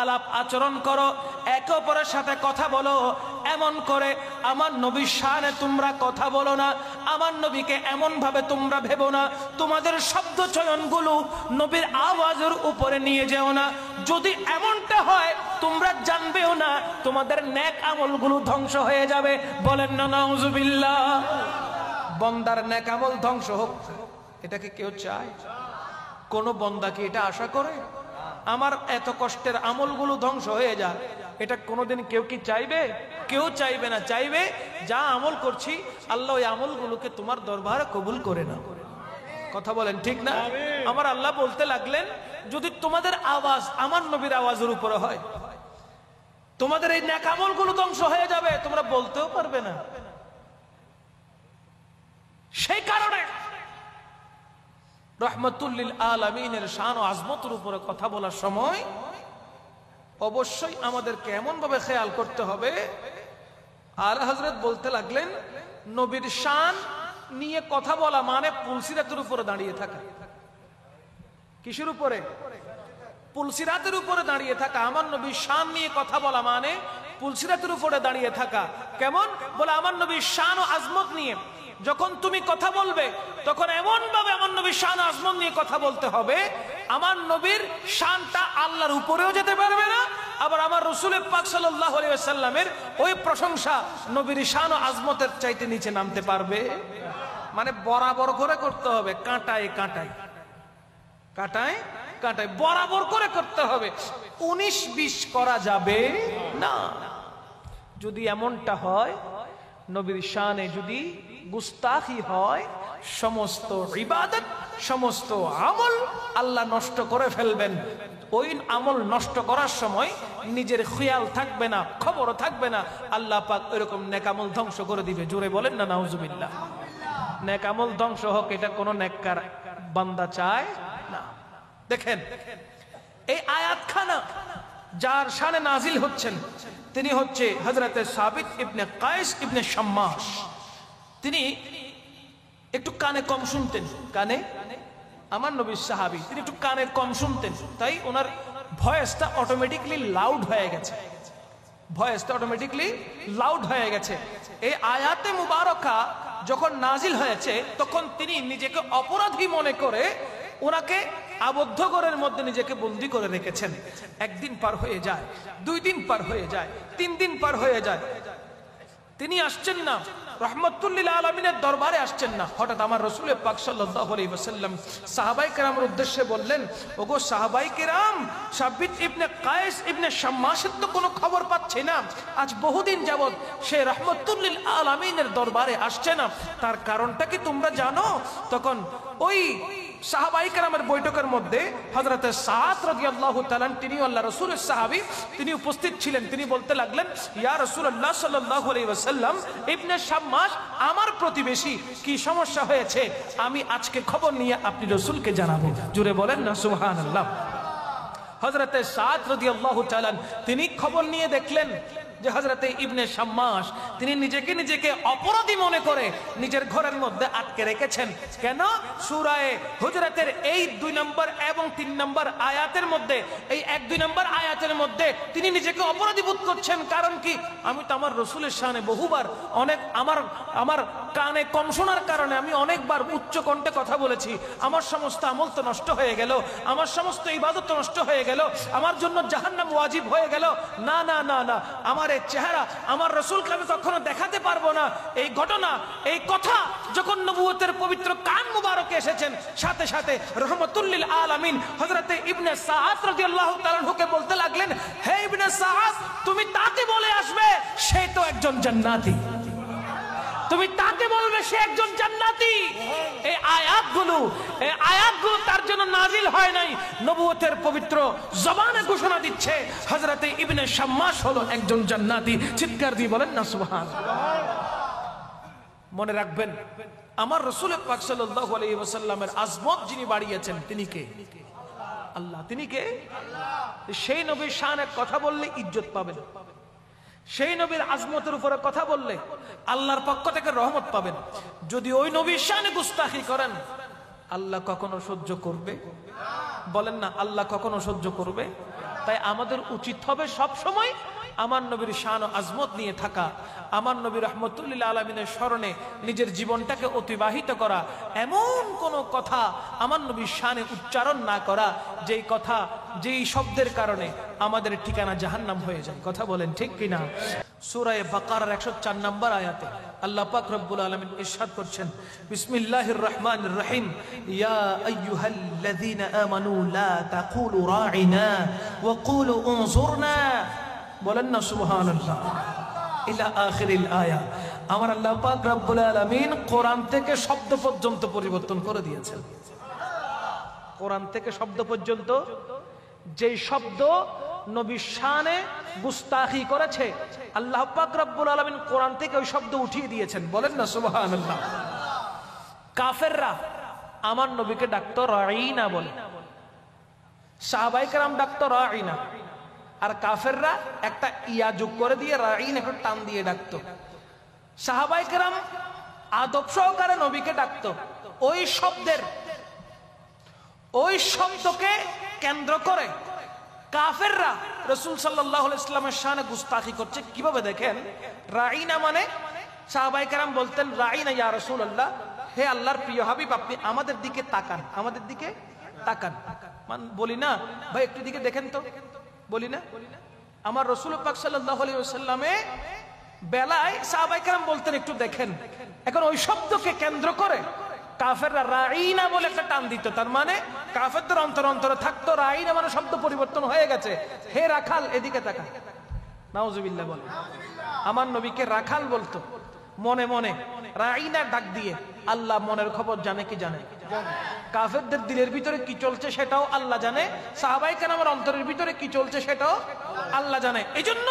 আলাপ আচরণ করো, একে অপরের সাথে কথা বলো, এমন করে আমার নবীর শানে তোমরা কথা বলো না। আমার নবীকে এমন ভাবে তোমরা ভেবো না। তোমাদের শব্দ চয়নগুলো নবীর আওয়াজের উপরে নিয়ে যেও না। যদি এমনটা হয় তোমরা জানবেও না, তোমাদের নেক আমলগুলো ধ্বংস হয়ে যাবে। বলেন না নাউজুবিল্লাহ। বন্দার নেক আমল ধ্বংস হোক, এটাকে কেউ চায়? কোন বন্দা কি এটা আশা করে? আমার এত কষ্টের আমলগুলো ধ্বংস হয়ে যায়, এটা কোনোদিন কেউ কি চাইবে? কেউ চাইবে না। চাইবে যা আমল করছি আল্লাহ ওই আমলগুলোকে তোমার দরবারে কবুল করে নাও। কথা বলেন ঠিক না? আমার আল্লাহ বলতে লাগলেন, যদি তোমাদের আওয়াজ আমার নবীর আওয়াজের উপরে হয়, তোমাদের এই নেক আমলগুলো ধ্বংস হয়ে যাবে, তোমরা বলতেও পারবে না। সেই কারণে রহমতুল লিল আলামিনের শান ও আজমতের উপরে কথা বলার সময় অবশ্যই আমাদেরকে এমন ভাবে খেয়াল করতে হবে। আলা হযরত বলতে লাগলেন, নবীর শান নিয়ে কথা বলা মানে পুলসিরাতের উপরে দাঁড়িয়ে থাকা। কিসের উপরে? পুলসিরাতের উপরে দাঁড়িয়ে থাকা। আমার নবীর শান নিয়ে কথা বলা মানে পুলসিরাতের উপরে দাঁড়িয়ে থাকা। কেমন? বলে আমার নবীর শান ও আজমত নিয়ে যখন তুমি কথা বলবে, তখন এমন ভাবে আমার নবীর শান আজমত নিয়ে কথা বলতে হবে, আমার নবীর শানটা আল্লাহর উপরেও যেতে পারবে না, আবার আমার রাসূল পাক সাল্লাল্লাহু আলাইহি ওয়াসাল্লামের ওই প্রশংসা নবীর শান ও আজমতের চাইতে নিচে নামতে পারবে। মানে বরাবর করে করতে হবে, কাঁটায় কাঁটায়, কাঁটায় কাঁটায় বরাবর করে করতে হবে। 19-20 করা যাবে না। যদি এমনটা হয়, নবীর শানে যদি গুস্তাখি হয়, সমস্ত ইবাদত, সমস্ত আমল আল্লাহ নষ্ট করে ফেলবেন। ওই আমল নষ্ট করার সময় নিজের খেয়াল থাকবে না, খবরও থাকবে না, আল্লাহ পাক এরকম নেক আমল ধ্বংস করে দিবে। জোরে বলেন না নাউজুবিল্লাহ। নেক আমল ধ্বংস হোক, এটা কোন নেককার বান্দা চায় না। দেখেন এই আয়াতখানা যার শানে নাজিল হচ্ছেন তিনি হচ্ছে হযরতে সাবিত ইবনে কায়েস ইবনে শাম্মাস। তিনি একটু কানে কম শুনতেন, কানে, আমার নবীর সাহাবী, তিনি একটু কানে কম শুনতেন, তাই ওনার ভয়েসটা অটোমেটিকলি লাউড হয়ে গেছে। ভয়েসটা অটোমেটিকলি লাউড হয়ে গেছে। এই আয়াতে মুবারকা যখন নাজিল হয়েছে তখন তিনি নিজেকে অপরাধী মনে করে ওনাকে আবদ্ধ ঘরের মধ্যে নিজেকে বন্দী করে রেখেছেন। একদিন পার হয়ে যায়, 2 দিন পার হয়ে যায়, 3 দিন পার হয়ে যায়, তিনি আসছেন না, রহমতুল লিল আলামিনের দরবারে আসছেন না। হঠাৎ আমার রাসূল পাক সাল্লাল্লাহু আলাইহি ওয়াসাল্লাম সাহাবায়ে কেরামের উদ্দেশ্যে বললেন, ওগো সাহাবায়ে কেরাম, সাবিত ইবনে কায়েস ইবনে শাম্মাসের তো কোনো খবর পাচ্ছি না। আজ বহুদিন যাবত সে রহমতুল লিল আলামিনের দরবারে আসছে না, তার কারণটা কি তোমরা জানো? তখন ওই সাহাবায়ে কেরামের বৈঠকের মধ্যে হযরতে সাদ রাদিয়াল্লাহু তাআলা, তিনি আল্লাহর রাসূলের সাহাবী, তিনি উপস্থিত ছিলেন। তিনি বলতে লাগলেন, ইয়া রাসূলুল্লাহ সাল্লাল্লাহু আলাইহি ওয়াসাল্লাম, ইবনে শাম্মাস আমার প্রতিবেশী, কি সমস্যা হয়েছে আমি আজকে খবর নিয়ে আপনি রাসূলকে জানাবো। জোরে বলেন না সুবহানাল্লাহ। হযরতে সাদ রাদিয়াল্লাহু তাআলা তিনি খবর নিয়ে দেখলেন যে হযরতে ইবনে শাম্মাস তিনি নিজেকে অপরাধী মনে করে নিজের ঘরের মধ্যে আটকে রেখেছেন। কেন? সূরা হুজরাতের এই 2 নম্বর এবং 3 নম্বর আয়াতের মধ্যে, এই 1-2 নম্বর আয়াতের মধ্যে তিনি নিজেকে অপরাধী বোধ করছেন। কারণ কি? আমি তো আমার রাসূলের শানে বহুবার অনেক আমার কানে কম শোনার কারণে আমি অনেকবার উচ্চ কণ্ঠে কথা বলেছি, আমার সমস্ত আমল তো নষ্ট হয়ে গেল, আমার সমস্ত ইবাদত তো নষ্ট হয়ে গেল, আমার জন্য জাহান্নাম ওয়াজিব হয়ে গেল। না না না না, আমার এই চেহারা আমার রাসূলকে আমি কখনো দেখাতে পারবো না। এই ঘটনা, এই কথা যখন নবুয়তের পবিত্র কান মুবারকে এসেছেন, সাথে সাথে রহমাতুল লিল আলামিন হযরতে ইবনে সাআদ রাদিয়াল্লাহু তাআলা আনহুকে বলতে লাগলেন, হে ইবনে সাআদ, তুমি তাকে বলে আসবে সে তো একজন জান্নাতি, তুমি তাকে বলবে সে একজন জান্নাতি। এই আয়াতগুলো তার জন্য নাজিল হয় নাই, নবুয়তের পবিত্র জবানে ঘোষণা দিচ্ছে হযরতে ইবনে শাম্মাস হলো একজন জান্নাতি। চিৎকার দিয়ে বলেন না সুবহানাল্লাহ। মনে রাখবেন, আমার রাসূল পাক সাল্লাল্লাহু আলাইহি ওয়াসাল্লামের আজমত যিনি বাড়িয়েছেন তিনি কে? আল্লাহ। তিনি কে? সেই নবীর শানে কথা বললে ইজ্জত পাবেন, সেই নবীর আজমতের উপরে কথা বললে আল্লাহর পক্ষ থেকে রহমত পাবেন। যদি ওই নবীর শানে গুস্তাখি করেন, আল্লাহ কখনো সহ্য করবে? বলেন না, আল্লাহ কখনো সহ্য করবে? তাই আমাদের উচিত হবে সব সময় আমার নবীর শান ও আজমত নিয়ে থাকা, আমার নবী রাহমাতুল লিল আলামিনের স্মরণে নিজের জীবনটাকে অতিবাহিত করা, এমন কোন কথা আমার নবীর শানে উচ্চারণ না করা যেই কথা, যেই শব্দের কারণে আমাদের ঠিকানা জাহান্নাম হয়ে যায়। কথা বলেন ঠিক কিনা? সূরা বাকারার 104 নম্বর আয়াতে আল্লাহ পাক রব্বুল আলামিন ইরশাদ করছেন, বিসমিল্লাহির রহমানির রহিম, ইয়া আইয়ুহাল্লাযীনা আমানু লা তাকুলু রাঈনা ওয়া কুলু উনজুরনা। বলেন না সুবহানাল্লাহ। ইলা আখিরিল আয়া। আমার আল্লাহ পাক রব্বুল আলামিন কোরআন থেকে শব্দ পর্যন্ত পরিবর্তন করে দিয়েছেন। কোরআন থেকে শব্দ পর্যন্ত যেই শব্দ নবীর শানে গুস্তাখি করেছে, আল্লাহ পাক রব্বুল আলামিন কোরআন থেকে ওই শব্দ উঠিয়ে দিয়েছেন। বলেন না সুবহানাল্লাহ। কাফেররা আমার নবীকে ডাকতো রাঈনা বলে, সাহাবায়ে কেরাম ডাকতো রাঈনা, আর কাফেররা একটা ইয়া যোগ করে দিয়ে রাঈন একটু টান দিয়ে ডাকতো। সাহাবায়ে কেরাম আদব সহকারে নবীকে ডাকতো। ওই শব্দকে কেন্দ্র করে কাফেররা রাসূল সাল্লাল্লাহু আলাইহি ওয়াসাল্লামের শানে গুস্তাখি করছে। কিভাবে দেখেন? রাঈনা মানে সাহাবায়ে কেরাম বলতেন, রাঈনা ইয়া রাসূলুল্লাহ, হে আল্লাহর প্রিয় হাবিব, আপনি আমাদের দিকে তাকান, আমাদের দিকে তাকান। বলি না ভাই একটু দিকে দেখেন তো, বলি না? আমার রাসূল পাক সাল্লাল্লাহু আলাইহি ওয়াসাল্লামে বেলায় সাহাবায়ে কেরাম বলতেন একটু দেখেন। এখন ওই শব্দকে কেন্দ্র করে কাফেররা রাঈনা বলে একটা টান দিত। তার মানে কাফেরদের অন্তরে থাকতো রাঈনা মানে শব্দ পরিবর্তন হয়ে গেছে, হে রাখাল এদিকে তাকা। নাউজুবিল্লাহ বলে। আমার নবীকে রাখাল বলতো, মনে মনে রাঈনা ডাক দিয়ে। আল্লাহ মনের খবর জানে কি জানে? কাফেরদের দিলের ভিতরে কি চলছে সেটাও আল্লাহ জানে, সাহাবায়ে কেরামের অন্তরের ভিতরে কি চলছে সেটাও আল্লাহ জানে। এজন্য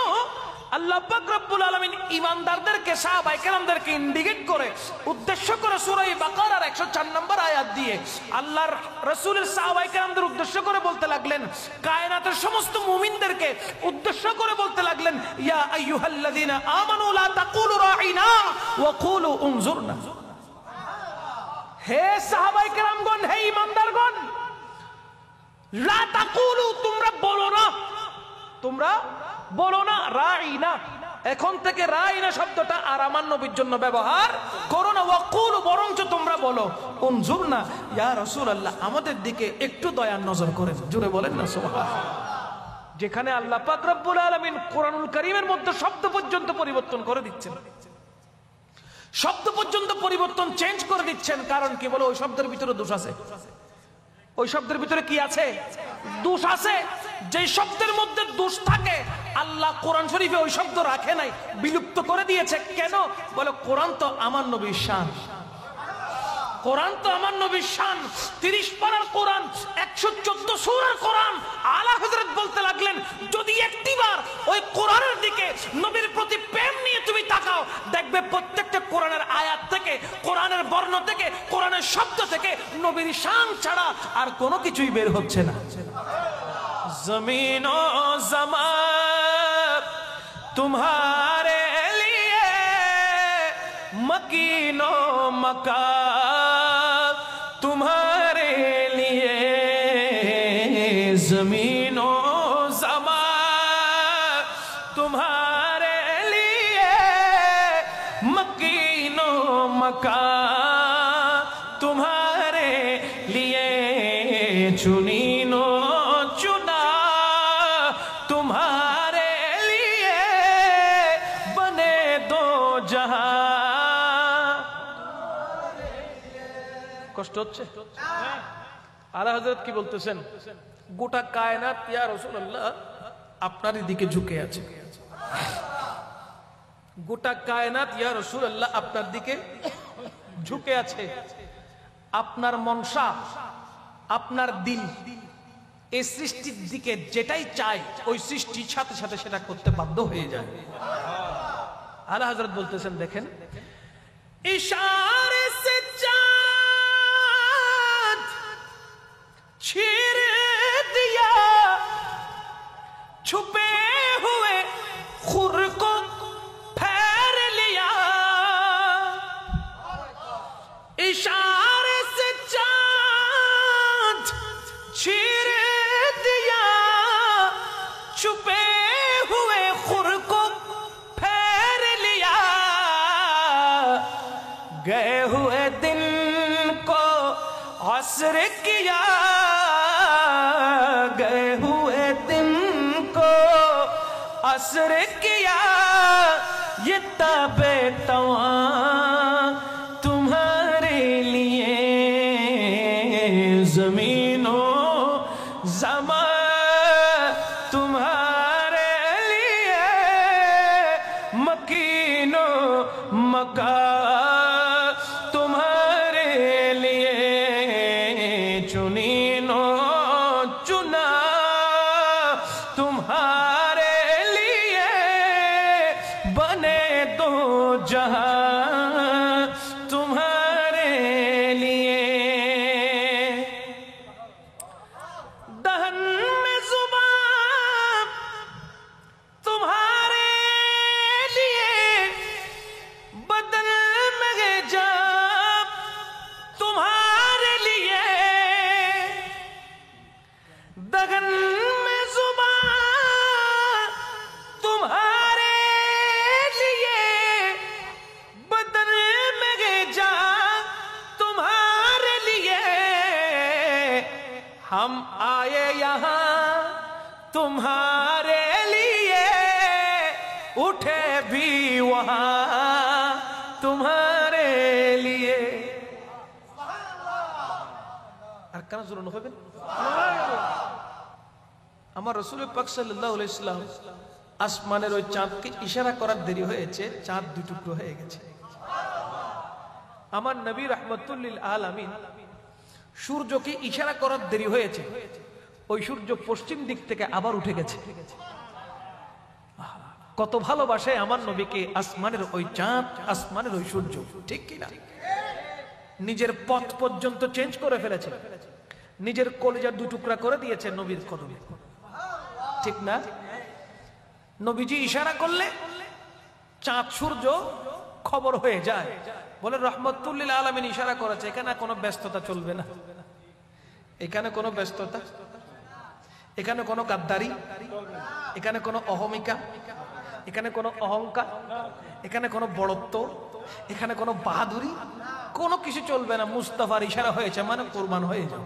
আল্লাহ পাক রব্বুল আলামিন ঈমানদারদেরকে, সাহাবায়ে কেরামদেরকে ইন্ডিকেট করে, উদ্দেশ্য করে সূরা বাকারার 104 নম্বর আয়াত দিয়ে আল্লাহর রাসূলের সাহাবায়ে কেরামদের উদ্দেশ্য করে বলতে লাগলেন, কায়নাতের সমস্ত মুমিনদেরকে উদ্দেশ্য করে বলতে লাগলেন, ইয়া আইয়ুহাল্লাযীনা আমানু লা তাকুলু রাঈনা ওয়া কুলু উনজুরনা। হে সাহাবায়ে কেরামগণ, হে ঈমানদারগণ, লা তাকুলু, তোমরা বলো না রাঈনা। এখন থেকে রাঈনা শব্দটা আর আমার নবীর জন্য ব্যবহার করো না। ওয়াকুলু, বরঞ্চ তোমরা বলো উনজুরনা ইয়া রাসূলুল্লাহ, আমাদের দিকে একটু দয়ার নজর করেন। জোরে বলেন না সুবহানাল্লাহ। যেখানে আল্লাহ পাক রব্বুল আলামিন কোরআনুল কারীমের মধ্যে শব্দ পর্যন্ত পরিবর্তন করে দিচ্ছেন, শব্দ পর্যন্ত পরিবর্তন চেঞ্জ করে দিচ্ছেন। কারণ কি? বলো ওই শব্দের ভিতরে দোষ আছে। ওই শব্দের ভিতরে কি আছে? দোষ আছে। যে শব্দের মধ্যে দোষ থাকে আল্লাহ কোরআন শরীফে ওই শব্দ রাখে নাই, বিলুপ্ত করে দিয়েছে। কেন? বলে কোরআন তো আমার নবীর শান, কোরআন তো আমার নবীর শান। 30 পারার কোরআন, 114 সূরার কোরআন। আলা হযরত বলতে লাগলেন, যদি একটিবার ওই কোরআনের দিকে, নবীর প্রতি প্রেম নিয়ে তুমি তাকাও, দেখবে প্রত্যেকটা কোরআনের আয়াত থেকে, কোরআনের বর্ণ থেকে, কোরআনের শব্দ থেকে নবীর শান ছাড়া আর কোনো কিছুই বের হচ্ছে না। জমিন ও জামান तुम्हारे लिए मकीनो मका, तुम्हारे लिए जमीनो जमा, तुम्हारे लिए मकीनो मका, तुम्हारे लिए चुनीनो चुना, तुम्हारे लिए बने दो जहां। কষ্ট হচ্ছে? আলা হযরত কি বলতেছেন? গোটা কায়নাত ইয়া রাসূলুল্লাহ আপনার দিকে ঝুঁকে আছে। গোটা কায়নাত ইয়া রাসূলুল্লাহ আপনার দিকে ঝুঁকে আছে। আপনার মনসা, আপনার দিল এই সৃষ্টির দিকে যেটাই চায় ওই সৃষ্টির সাথে সাথে সেটা করতে বাধ্য হয়ে যায়। আলা হযরত বলতেছেন দেখেন, ইশারে সে চাঁদ छीर दिया, छुपे हुए खुर को फेर लिया, इशारे से चांद छीर दिया, छुपे हुए खुर को फेर लिया, गए हुए दिन को असर किया, गए हुए दिन को असर किया, ये ताबे तवा तुम्हारे लिए जमीनों जमा, तुम्हारे लिए मकीनो मका, तुम्हारे लिए चुनीनो चुना, तुम्हारे लिए बने दो जहां, तुम्हारे लिए दहन में जुबान, तुम्हारे लिए बदन में जान, तुम्हारे लिए दगन में जुबान, तुम्हारे लिए बदन में जान, तुम्हारे लिए हम आए यहाँ तुम्हारे लिए, उठे भी वहाँ तुम्हारे लिए। আর কেন জোর হবেন? আমার রাসূল পাক সাল্লাল্লাহু আলাইহি সাল্লাম আসমানের ওই চাঁদকে ইশারা করার দেরি হয়েছে, চাঁদ দুই টুকরো হয়ে গেছে। আমার নবী রাহমাতুল লিল আলামিন সূর্যকে ইশারা করার দেরি হয়েছে, ওই সূর্য পশ্চিম দিক থেকে আবার উঠে গেছে। কত ভালোবাসে আমার নবীকে আসমানের ওই চাঁদ, আসমানের ওই সূর্য, ঠিক কি না? নিজের পথ পর্যন্ত চেঞ্জ করে ফেলেছে, নিজের কলিজা দুই টুকরা করে দিয়েছে নবীর কদমে, ঠিক না? নবীজি ইশারা করলে চাঁদ সূর্য খবর হয়ে যায়, বলে রহমতুল লিল আলামিন ইশারা করেছে, এখানে কোনো ব্যস্ততা চলবে না, এখানে কোনো ব্যস্ততা, এখানে কোনো গাদ্দারি, এখানে কোনো অহমিকা, এখানে কোনো অহংকার, এখানে কোনো বড়ত্ব, এখানে কোনো বাহাদুরি, কোনো কিছু চলবে না। মুস্তাফার ইশারা হয়েছে মানে কুরবান হয়ে যাও।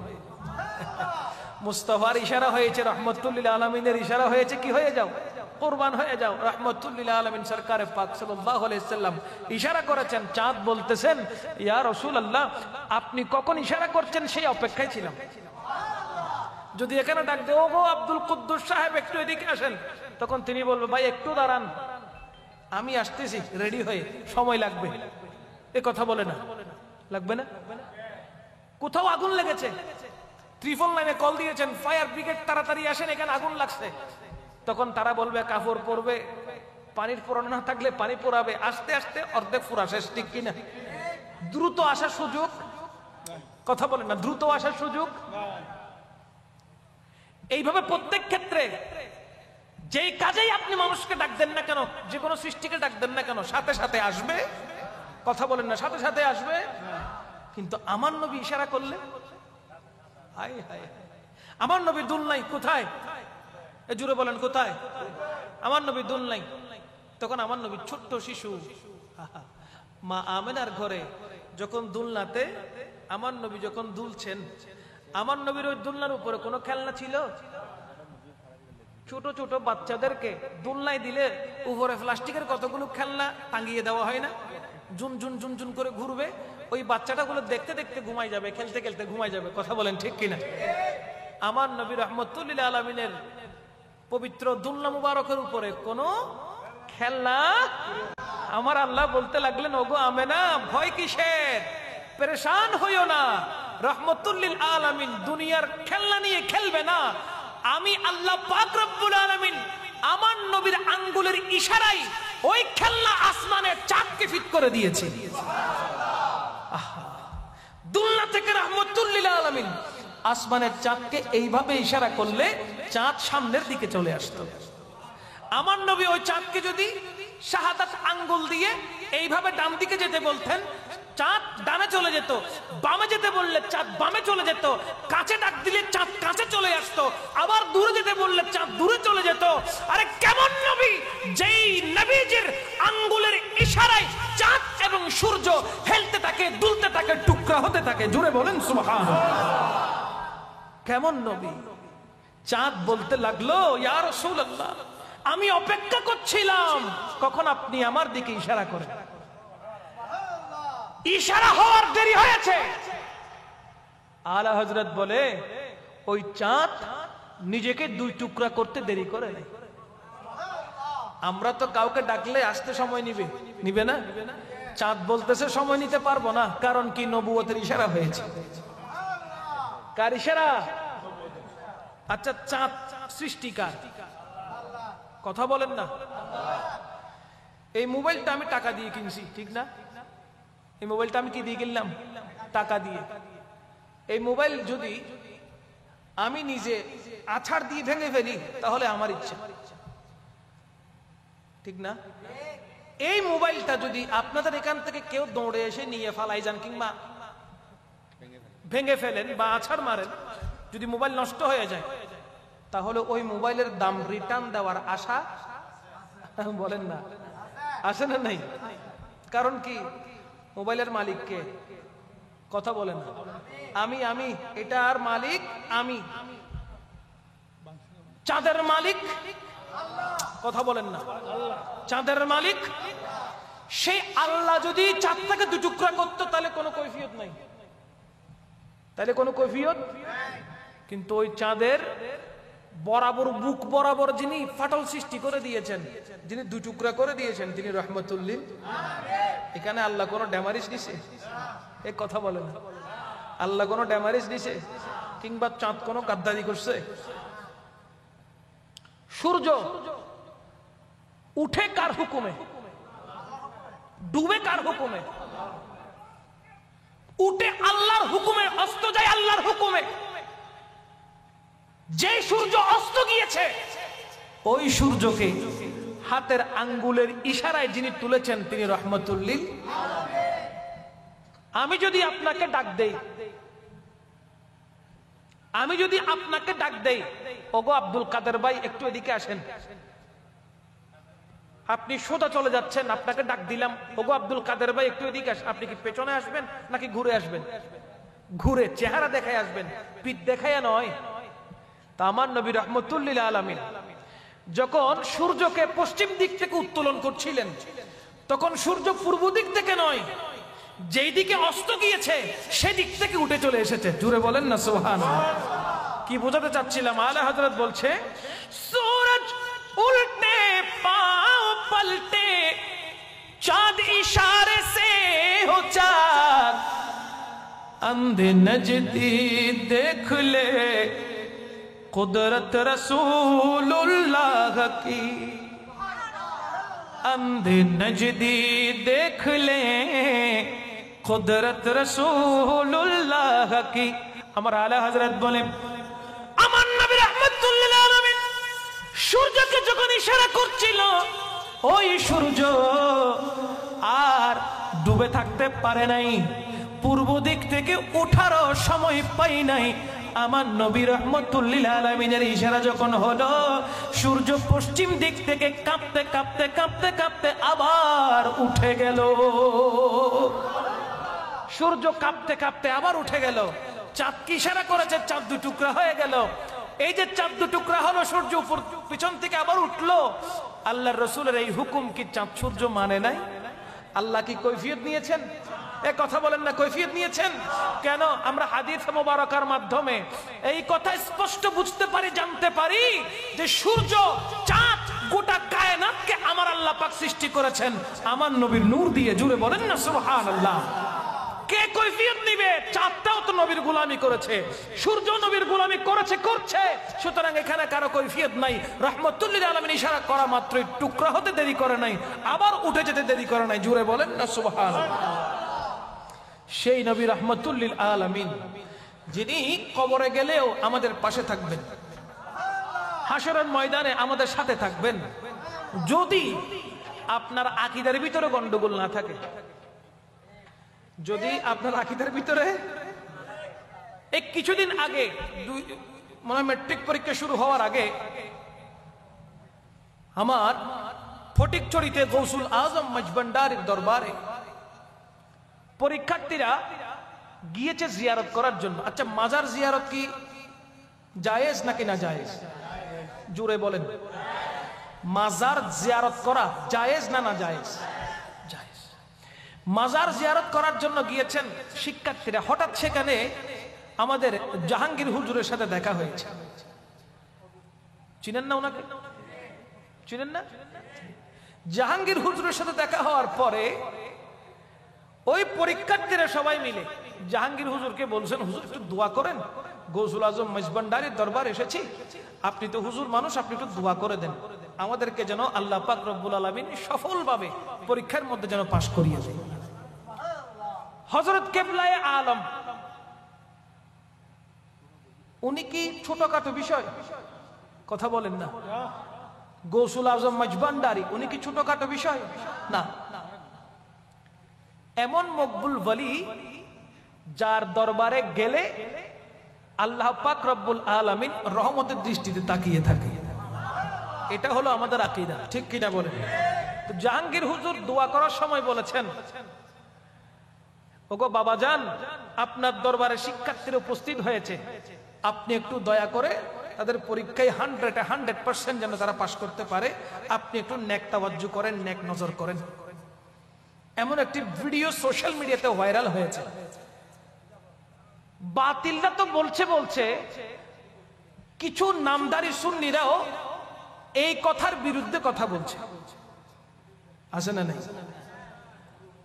মুস্তাফার ইশারা হয়েছে, রহমতুল লিল আলামিনের ইশারা হয়েছে, কি হয়ে যাও? কুরবান হয়ে যাও। রহমতুল লিল আলামিন সরকারে পাক সাল্লাল্লাহু আলাইহি সাল্লাম ইশারা করেছেন, চাঁদ বলতেছেন ইয়া রাসূলুল্লাহ আপনি কখন ইশারা করছেন সেই অপেক্ষায় ছিলাম। যদি এখানে ডাক দেও, গো আব্দুল কুদ্দুস সাহেব একটু এদিকে আসেন, তখন তিনি বলবে ভাই একটু দাঁড়ান, আমি আসতেছি রেডি হয়ে, সময় লাগবে। এ কথা বলে না, লাগবে না? কোথাও আগুন লেগেছে, ত্রিপল লাইনে কল দিয়েছেন, ফায়ার ব্রিগেড তাড়াতাড়ি আসেন, এখানে আগুন লাগছে, তখন তারা বলবে কাপড় পরবে, পানির পোড়ানো না থাকলে পানি পোড়াবে, আস্তে আস্তে অর্ধেক পুরা শেষ, ঠিক কিনা? দ্রুত আসার সুযোগ, কথা বলে না, দ্রুত আসার সুযোগ। এইভাবে প্রত্যেক ক্ষেত্রে যেই কাজেই আপনি মানুষকে ডাক দেন না কেন, যে কোনো সৃষ্টিকে ডাক দেন না কেন, সাথে সাথে আসবে। কথা বলেন না, সাথে সাথে আসবে। কিন্তু আমার নবী ইশারা করলে, হায় হায়, আমার নবী দুল নাই কোথায়, এ জুড়ে বলেন কোথায়? আমার নবী দুল নাই। তখন আমার নবী ছোট্ট শিশু, মা আমেনার ঘরে যখন দুলনাতে আমার নবী যখন দুলছেন, আমার নবীর ওই দুলনার উপরে কোনো খেলনা ছিল? ছোট ছোট বাচ্চাদেরকে দুলনায় দিলে উপরে প্লাস্টিকের কতগুলো খেলনা টাঙিয়ে দেওয়া হয় না? জুন জুন জুন জুন করে ঘুরবে, ওই বাচ্চাটা গুলো দেখতে দেখতে ঘুমাই যাবে, খেলতে খেলতে ঘুমাই যাবে। কথা বলেন ঠিক কিনা? আমার নবী রাহমাতুল লিল আলামিনের পবিত্র দুলনা মুবারকের উপরে কোনো খেলনা। আমার আল্লাহ বলতে লাগলেন, ওগো আমেনা, ভয় কিসের, পেরেশান হইও না। রাহমাতুল লিল আলামিন দুনিয়ার খেলনা নিয়ে খেলবে না। আমি আল্লাহ পাক রব্বুল আলামিন আমার নবীর আঙ্গুলের ইশারায় ওই খেলনা আসমানের চাঁদকে ফিট করে দিয়েছে। দুলনা থেকে রাহমাতুল লিল আলামিন আসমানের চাঁদকে এইভাবে ইশারা করলে চাঁদ সামনের দিকে চলে আসতো। আমার নবী ওই চাঁদকে যদি শাহাদাত আঙ্গুল দিয়ে এইভাবে ডান দিকে যেতে বলতেন, চাঁদ ডানে চলে যেত। বামে যেতে বললে চাঁদ বামে চলে যেত। কাছে ডাক দিলে চাঁদ কাছে চলে আসতো। আবার দূরে যেতে বললে চাঁদ দূরে চলে যেত। আরে কেমন নবী, যেই নবীজির আঙ্গুলের ইশারায় চাঁদ এবং সূর্য হেলতে থাকে, দুলতে থাকে, টুকরা হতে থাকে। জোরে বলেন সুবহানাল্লাহ। কেমন নবী! চাঁদ বলতে লাগলো, ইয়া রাসূলুল্লাহ, আমি অপেক্ষা করছিলাম কখন আপনি আমার দিকে ইশারা করেন। ইশারা হওয়ার দেরি হয়েছে। আলা হযরত বলে, ওই চাঁদ নিজেকে দুই টুকরা করতে দেরি করে নাই। আমরা তো কাউকে ডাকলে আসতে সময় নিবে না। চাঁদ বলতেছে সময় নিতে পারবো না, কারণ কি? নবুয়তের ইশারা হয়েছে। কার ইশারা? আচ্ছা, চাঁদ সৃষ্টিকার, কথা বলেন না। এই মোবাইলটা আমি টাকা দিয়ে কিনছি, ঠিক না? এই মোবাইলটা আমি কি দিয়ে কিনলাম? টাকা দিয়ে। এই মোবাইল যদি আমি নিজে আছাড় দিয়ে ভেঙে ফেলি তাহলে আমার ইচ্ছা, ঠিক না? এই মোবাইলটা যদি আপনাদের এখান থেকে কেউ দৌড়ে এসে নিয়ে ফালাই যান কিংবা ভেঙে ফেলেন বা আছাড় মারেন, যদি মোবাইল নষ্ট হয়ে যায়, তাহলে ওই মোবাইলের দাম রিটার্ন দেওয়ার আশা বলেন না, আসে না? নাই। কারণ কি? মোবাইলের মালিককে, কথা বলেন না। আমি এটার মালিক আমি। চাঁদের মালিক, কথা বলেন না। চাঁদের মালিক সেই আল্লাহ যদি চাঁদটাকে দু টুকরা করতো তাহলে কোনো কৈফিয়ত নাই, তাহলে কোনো কৈফিয়ত। কিন্তু ওই চাঁদের বরাবর বুক বরাবর যিনি ফাটল সৃষ্টি করে দিয়েছেন, যিনি দু টুকরা করে দিয়েছেন, তিনি রহমতুল লিল। এখানে আল্লাহ কোনো ড্যামারিজ দিছে? এ কথা বলে না। আল্লাহ কোনো ড্যামারিজ দিছে কিংবা চাঁদ কোনো গাদ্দারি করছে? সূর্য উঠে কার হুকুমে? ডুবে কার হুকুমে? উঠে আল্লাহর হুকুমে, অস্ত যায় আল্লাহর হুকুমে। যে সূর্য অস্ত গিয়েছে, ওই সূর্যকে হাতের আঙ্গুলের ইশারায় যিনি তুলেছেন তিনি রহমতুল লিল। আমি যদি আপনাকে ডাক দেই, ওগো আব্দুল কাদের ভাই একটু এদিকে আসেন, আপনি সোজা চলে যাচ্ছেন, আপনাকে ডাক দিলাম, ওগো আব্দুল কাদের ভাই একটু এদিকে আসেন। আপনি কি পেছনে আসবেন নাকি ঘুরে আসবেন? ঘুরে, চেহারা দেখায় আসবেন, পিঠ দেখায় নয়। তা আমার নবী রাহমাতুল লিল আলামিন যখন সূর্যকে পশ্চিম দিক থেকে উত্তোলন করছিলেন, তখন সূর্য পূর্ব দিক থেকে নয়, যেই দিকে অস্ত গিয়েছে সেদিক থেকে উঠে চলে এসেছে। জুড়ে বলেন না সুবহানাল্লাহ। কি বোঝাতে চাচ্ছিলাম? আলা হযরত বলছে, সূরজ উল্টে পাও পলটে, চাঁদ ইশারে সে हो चाँद, अंधे नजदी देख ले कुदरत रसूलुल्लाह की, अंधे नजदी देख ले कुदरत रसूलुल्लाह की। আমার আলা হযরত বলেন, আমার নবী রাহমাতুল লিল আলামিন সূর্যকে যখন ইশারা করছিল, ওই সূর্য আর ডুবে থাকতে পারে নাই, পূর্ব দিক থেকে ওঠারও সময় পাই নাই। আমার নবী রাহমাতুল লিল আলামিনের ইশারা যখন হলো, সূর্য পশ্চিম দিক থেকে কাঁপতে কাঁপতে কাঁপতে কাঁপতে আবার উঠে গেল। সূর্য কাঁপতে কাঁপতে আবার উঠে গেল। চাঁদ কি ইশারা করেছে, চাঁদ দুই টুকরা হয়ে গেল। এই যে চাঁদ দুই টুকরা হলো, সূর্য উপর পিছন থেকে আবার উঠলো। আল্লাহর রাসূলের এই হুকুম কি চাঁদ সূর্য মানে নাই? আল্লাহ কি কৈফিয়ত নিয়েছেন? এই কথা বলেন না, কৈফিয়ত নিয়েছেন কেন? আমরা হাদিস মুবারকার মাধ্যমে এই কথা স্পষ্ট বুঝতে পারি, জানতে পারি যে সূর্য, চাঁদ, গোটা কায়নাতকে আমার আল্লাহ পাক সৃষ্টি করেছেন আমার নবীর নূর দিয়ে। জুড়ে বলেন না সুবহানাল্লাহ। কে কৈফিয়ত নিবে? চাঁদটাও তো নবীর গোলামি করেছে, সূর্য নবীর গোলামি করেছে, করছে। সুতরাং এখানে কারো কৈফিয়ত নাই। রাহমাতুল লিল আলামিন ইশারা করা মাত্রই টুকরা হতে দেরি করে নাই, আবার উঠে যেতে দেরি করে নাই। জুড়ে বলেন না সুবহানাল্লাহ। সেই নবী রাহমাতুল লিল আলামিন, যিনি কবরে গেলেও আমাদের পাশে থাকবেন, হাশরের ময়দানে আমাদের সাথে থাকবেন, যদি আপনার আকীদার ভিতরে গন্ডগোল না থাকে। যদি আপনার আকীদার ভিতরে এই কিছুদিন আগে, মনে হয় মেট্রিক পরীক্ষা শুরু হওয়ার আগে, আমার ফটিকছড়িতে গৌসুল আজম মজবন্ডারের দরবারে পরীক্ষার্থীরা গিয়েছে জিয়ারত করার জন্য। আচ্ছা, মাজার জিয়ারত কি জায়েজ নাকি না জায়েজ? জুড়ে বলেন, মাজার জিয়ারত করা জায়েজ না না জায়েজ? জায়েজ। মাজার জিয়ারত করার জন্য গিয়েছেন শিক্ষার্থীরা। হঠাৎ সেখানে আমাদের জাহাঙ্গীর হুজুরের সাথে দেখা হয়েছে। চিনেন না ওনাকে? চিনেন না? জাহাঙ্গীর হুজুরের সাথে দেখা হওয়ার পরে ওই পরীক্ষার্থীরা সবাই মিলে জাহাঙ্গীর হুজুরকে বলছেন, হুজুর একটু দোয়া করেন, গৌসুল আজম মজবন্ডারের দরবার এসেছি, আপনি তো হুজুর মানুষ, আপনি একটু দোয়া করে দেন আমাদেরকে, যেন আল্লাহ পাক রব্বুল আলামিন সফলভাবে পরীক্ষার মধ্যে যেন পাশ করিয়ে দেয়। হযরত কেবলায়ে আলম, উনি কি ছোটখাটো বিষয়? কথা বলেন না। গৌসুল আজম মজবন্ডারি, উনি কি ছোটখাটো বিষয়? না। এমন মকবুল ওয়ালি, যার দরবারে গেলে আল্লাহ পাক রব্বুল আলামিন রহমতের দৃষ্টিতে তাকিয়ে থাকে। এটা হলো আমাদের আকীদা, ঠিক কিনা বলেন? তো জাহাঙ্গীর হুজুর দোয়া করার সময় বলেছেন, ওগো বাবাজান, আপনার দরবারে শিক্ষার্থীরা উপস্থিত হয়েছে, আপনি একটু দয়া করে তাদের পরীক্ষায় 100% যেন তারা পাশ করতে পারে, আপনি একটু নেক তাওয়াজ্জু করেন, নেক নজর করেন। এমন একটি ভিডিও সোশ্যাল মিডিয়াতে ভাইরাল হয়েছে। বাতিলরা তো বলছে, কিছু নামদারি সুন্নিরাও এই কথার বিরুদ্ধে কথা বলছে, আছে না নাই?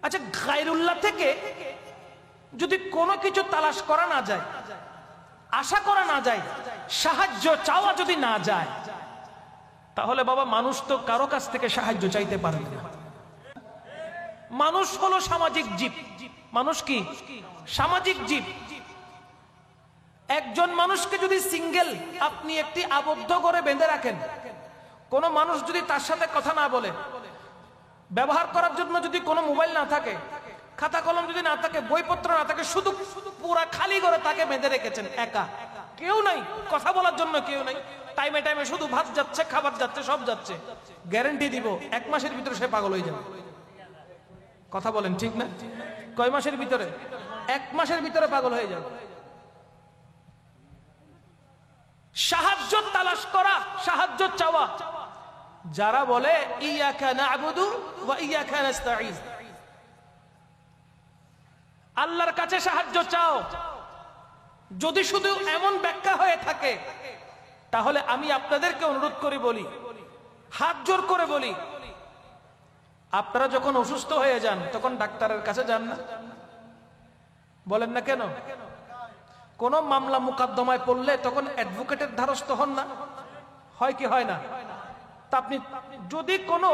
আচ্ছা, গায়রুল্লাহ থেকে যদি কোনো কিছু তালাশ করা না যায়, আশা করা না যায়, সাহায্য চাওয়া যদি না যায়, তাহলে বাবা মানুষ তো কারো কাছ থেকে সাহায্য চাইতে পারে না। মানুষ হলো সামাজিক জীব। মানুষ কি? সামাজিক জীব। একজন মানুষকে যদি সিঙ্গেল আপনি একটি আবদ্ধ করে বেঁধে রাখেন, কোন মানুষ যদি তার সাথে কথা না বলে, ব্যবহার করার জন্য যদি কোনো মোবাইল না থাকে, খাতা কলম যদি না থাকে, বইপত্র না থাকে, শুধু পুরা খালি করে তাকে বেঁধে রেখেছেন, একা, কেউ নাই, কথা বলার জন্য কেউ নাই, টাইমে টাইমে শুধু ভাত যাচ্ছে, খাবার যাচ্ছে, সব যাচ্ছে, গ্যারান্টি দিব 1 মাসের ভিতরে সে পাগল হয়ে যাবে। কথা বলেন, ঠিক না? কয় মাসের ভিতরে? 1 মাসের ভিতরে পাগল হয়ে যাবে। সাহায্য তালাশ করা, সাহায্য চাওয়া, যারা বলে ইয়াকা না'বুদু ওয়া ইয়াকা নাস্তাঈন, আল্লাহর কাছে সাহায্য চাও, যদি শুধু এমন ব্যাখ্যা হয়ে থাকে, তাহলে আমি আপনাদেরকে অনুরোধ করে বলি, হাত জোর করে বলি, আপনারা যখন অসুস্থ হয়ে যান তখন ডাক্তারের কাছে যান না? বলেন না কেন? কোন মামলা মুকদ্দমায় পড়লে তখন অ্যাডভোকেটের দ্বারস্থ হন না? হয় কি হয় না? তা আপনি যদি কোনো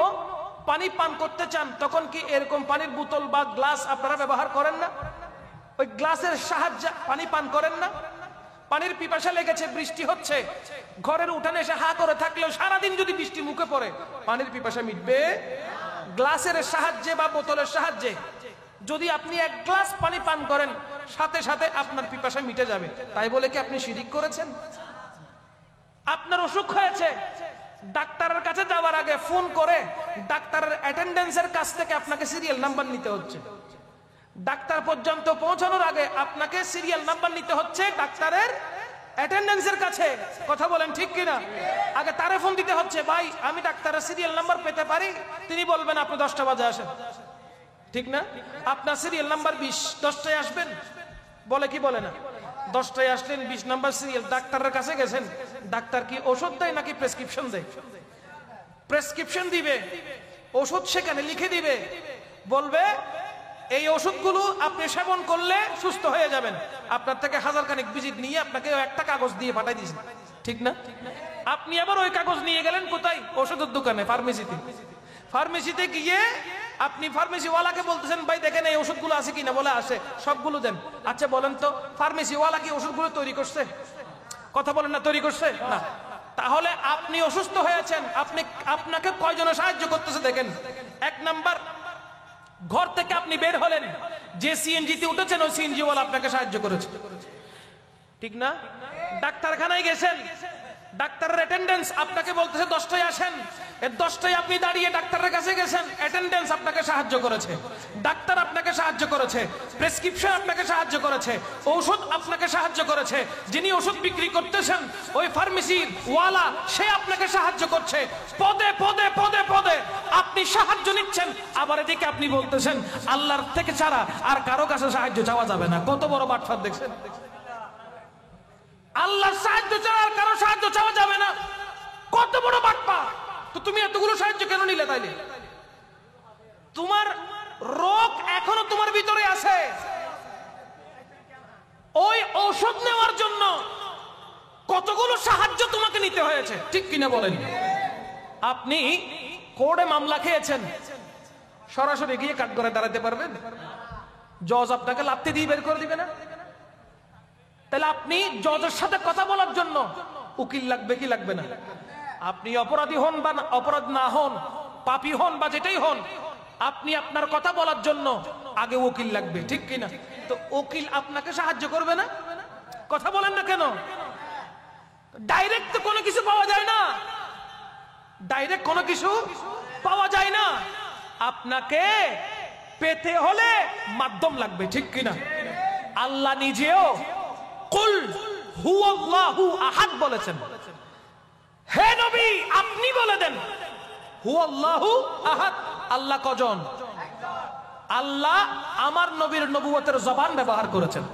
পানি পান করতে চান, তখন কি এরকম পানির বোতল বা গ্লাস আপনারা ব্যবহার করেন না? ওই গ্লাসের সাহায্যে পানি পান করেন না? পানির পিপাসা লেগেছে, বৃষ্টি হচ্ছে, ঘরের উঠানে এসে হা করে থাকলেও সারাদিন যদি বৃষ্টি মুখে পড়ে পানির পিপাসা মিটবে? গ্লাসের সাহায্যে বা বোতলের সাহায্যে যদি আপনি এক গ্লাস পানি পান করেন সাথে সাথে আপনার পিপাসা মিটে যাবে। তাই বলে কি আপনি শিরিক করেছেন? আপনার অসুখ হয়েছে, ডাক্তারের কাছে যাওয়ার আগে ফোন করে ডাক্তারের অ্যাটেন্ডেন্সের কাছ থেকে আপনাকে সিরিয়াল নাম্বার নিতে হচ্ছে। ডাক্তার পর্যন্ত পৌঁছানোর আগে আপনাকে সিরিয়াল নাম্বার নিতে হচ্ছে ডাক্তারের অ্যাটেন্ডেন্সের কাছে। কথা বলেন ঠিক কিনা? আগে তারে ফোন দিতে হচ্ছে, ভাই আমি ডাক্তারের সিরিয়াল নাম্বার পেতে পারি? তিনি বলবেন আপনি 10টা বাজে আসেন, ঠিক না? আপনার সিরিয়াল নাম্বার 20, 10টায় আসবেন, বলে কি বলে না? 10টায় আসলেন, 20 নাম্বার সিরিয়াল, ডাক্তারের কাছে গেছেন, ডাক্তার কি ওষুধ দেয় নাকি প্রেসক্রিপশন দেয়? প্রেসক্রিপশন দিবে, ওষুধ সেখানে লিখে দিবে, বলবে এই ওষুধগুলো আপনি সেবন করলে সুস্থ হয়ে যাবেন। আপনার থেকে হাজারখানেক ভিজিট নিয়ে আপনাকে একটা কাগজ দিয়ে পাঠাই দিয়েছে, ঠিক না? আপনি আবার ওই কাগজ নিয়ে গেলেন কোথায়? ওষুধের দোকানে, ফার্মেসিতে। ফার্মেসিতে গিয়ে আপনি ফার্মেসিওয়ালাকে বলতেছেন, ভাই দেখেন এই ওষুধগুলো আছে কিনা? বলে আসে, সবগুলো দেন। আচ্ছা বলেন তো ফার্মেসিওয়ালা কি ওষুধগুলো তৈরি করছে? কথা বলেন না, তৈরি করছে না। তাহলে আপনি অসুস্থ হয়েছেন, আপনাকে কয়জনে সাহায্য করতেছে দেখেন। 1 নাম্বার, ঘর থেকে আপনি বের হলেন, যে সিএনজিতে উঠেছেন ওই সিএনজিওয়ালা আপনাকে সাহায্য করেছে, ঠিক না? ডাক্তারখানায় গেছেন, ডাক্তারের অ্যাটেন্ডেন্স আপনাকে বলতেছে 10টায় আসেন, এর 10টায় আপনি দাঁড়িয়ে ডাক্তারের কাছে গেছেন, অ্যাটেন্ডেন্স আপনাকে সাহায্য করেছে, ডাক্তার আপনাকে সাহায্য করেছে, প্রেসক্রিপশন আপনাকে সাহায্য করেছে, ঔষধ আপনাকে সাহায্য করেছে, যিনি ওষুধ বিক্রি করতেছেন ওই ফার্মেসির ওয়ালা সে আপনাকে সাহায্য করছে, পদে পদে পদে পদে আপনি সাহায্য নিচ্ছেন। আবার এদিকে আপনি বলতেছেন আল্লাহর থেকে ছাড়া আর কারো কাছে সাহায্য চাওয়া যাবে না। কত বড় বাটফার দেখছেন? আল্লাহর সাহায্য ছাড়া আর কারো সাহায্য চাওয়া যাবে না, কত বড় বাটপার! তো তুমি এতগুলো সাহায্য কেন নিলে? তাইলে তোমার রোগ এখনো তোমার ভিতরে আছে, ওই ঔষধ নেওয়ার জন্য কতগুলো সাহায্য তোমাকে নিতে হয়েছে, ঠিক কিনা বলেন? আপনি কোর্টে মামলা খেয়েছেন, সরাসরি গিয়ে কাঠগড়ায় দাঁড়াতে পারবেন? জজ আপনাকে লাথি দিয়ে বের করে দিবে না? তাহলে আপনি জজের সাথে কথা বলার জন্য উকিল লাগবে কি লাগবে না? আপনি অপরাধী হন বা অপরাধ না হন, পাপী হন বা যেটাই হন, আপনি আপনার কথা বলার জন্য আগে উকিল লাগবে, ঠিক কিনা? তো উকিল আপনাকে সাহায্য করবে না? কথা বলেন না কেন? ডাইরেক্ট তো কোনো কিছু পাওয়া যায় না, ডাইরেক্ট কোনো কিছু পাওয়া যায় না। আপনাকে পেতে হলে মাধ্যম লাগবে, ঠিক কিনা? আল্লাহ নিজেও কুল হুয়াল্লাহু আহাদ বলেছেন। হে নবী আপনি বলে দেন হুয়াল্লাহু আহাদ, আল্লাহ কজন? আল্লাহ আমার নবীর নবুয়তের জবান ব্যবহার করেছেন,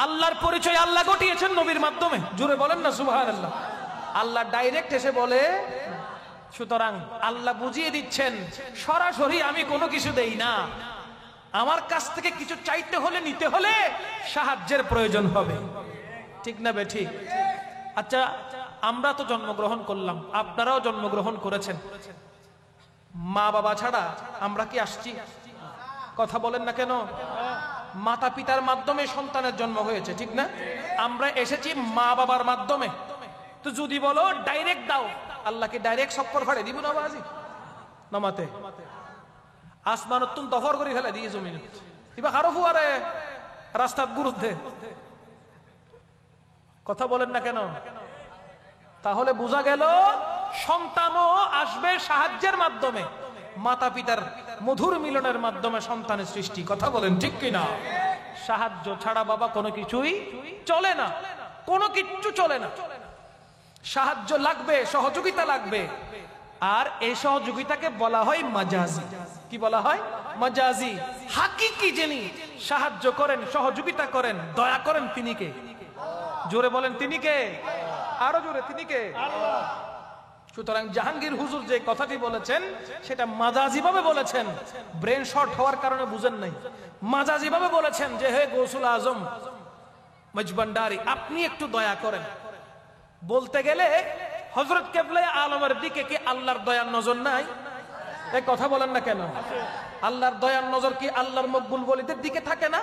আল্লাহর পরিচয় আল্লাহ ঘটিয়েছেন নবীর মাধ্যমে। জোরে বলেন না সুবহানাল্লাহ। আল্লাহ ডাইরেক্ট এসে বলে, সুতরাং আল্লাহ বুঝিয়ে দিচ্ছেন সরাসরি আমি কোনো কিছু দেই না, আমার কাছ থেকে কিছু চাইতে হলে নিতে হলে সাহায্যের প্রয়োজন হবে, ঠিক না বে ঠিক? আচ্ছা আমরা তো জন্মগ্রহণ করলাম, আপনারাও জন্মগ্রহণ করেছেন, মা বাবা ছাড়া আমরা কি আসছি? কথা বলেন না কেন? মাতা পিতার মাধ্যমে সন্তানের জন্ম হয়েছে, ঠিক না? আমরা এসেছি মা বাবার মাধ্যমে। তো যদি বলো ডাইরেক্ট দাও, আল্লাহকে ডাইরেক্ট সক্কর ফাড়ে দিব না বাজি নামাতে? আসমান অত্যন্ত দফর করে ফেলে দিয়ে জমিন এবার কারো ফুয়ারে রাস্তার বিরুদ্ধে। কথা বলেন না কেন? তাহলে বোঝা গেল সন্তানও আসবে সাহায্যের মাধ্যমে, মাতা পিতার মধুর মিলনের মাধ্যমে সন্তানের সৃষ্টি। কথা বলেন ঠিক কিনা? সাহায্য ছাড়া বাবা কোনো কিছুই চলে না, কোনো কিচ্ছু চলে না। সাহায্য লাগবে, সহযোগিতা লাগবে, আর এই সহযোগিতাকে বলা হয় মাজাজি। কি বলা হয়? মাজাজি। হাকিকি যিনি সাহায্য করেন, সহযোগিতা করেন, দয়া করেন, তিনি কে? জোরে বলেন তিনি কে? আরো জোরে, তিনি কে? সুতরাং জাহাঙ্গীর হুজুর যে কথাটি বলেছেন সেটা মাজাজি ভাবে বলেছেন, ব্রেন শর্ট হওয়ার কারণে বুঝেন নাই। মাজাজি ভাবে বলেছেন যে হে গৌসুল আজম মজবন্ডারি আপনি একটু দয়া করেন। বলতে গেলে হযরত কেবলা আলমের দিকে কি আল্লাহর দয়ার নজর নাই? এই কথা বলেন না কেন? আল্লাহর দয়ার নজর কি আল্লাহর মকবুল ওলিদের দিকে থাকে না?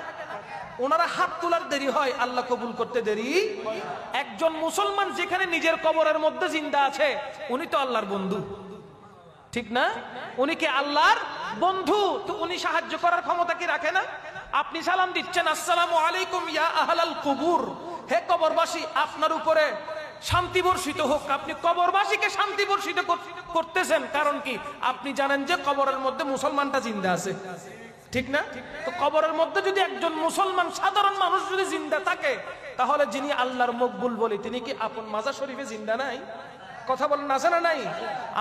ওনারা হাত তোলার দেরি হয়, আল্লাহ কবুল করতে দেরি। একজন মুসলমান যেখানে নিজের কবরের মধ্যে জিন্দা আছে, উনি তো আল্লাহর বন্ধু, ঠিক না? উনি কি আল্লাহর বন্ধু? তো উনি সাহায্য করার ক্ষমতা কি রাখে না? আপনি সালাম দিচ্ছেন, আসসালামু আলাইকুম ইয়া আহলাল কুবুর, হে কবরবাসী আপনার উপরে শান্তি বর্ষিত হোক। আপনি কবরবাসীকে শান্তি বর্ষিত করতেছেন, কারণ কি? আপনি জানেন যে কবরের মধ্যে মুসলমানটা জিন্দা আছে, ঠিক না? তো কবরের মধ্যে যদি একজন মুসলমান সাধারণ মানুষ যদি জিন্দা থাকে, তাহলে যিনি আল্লাহর মকবুল বলি তিনি কি আপন মাজার শরীফে জিন্দা নাই? কথা বলেন, আছে না নাই?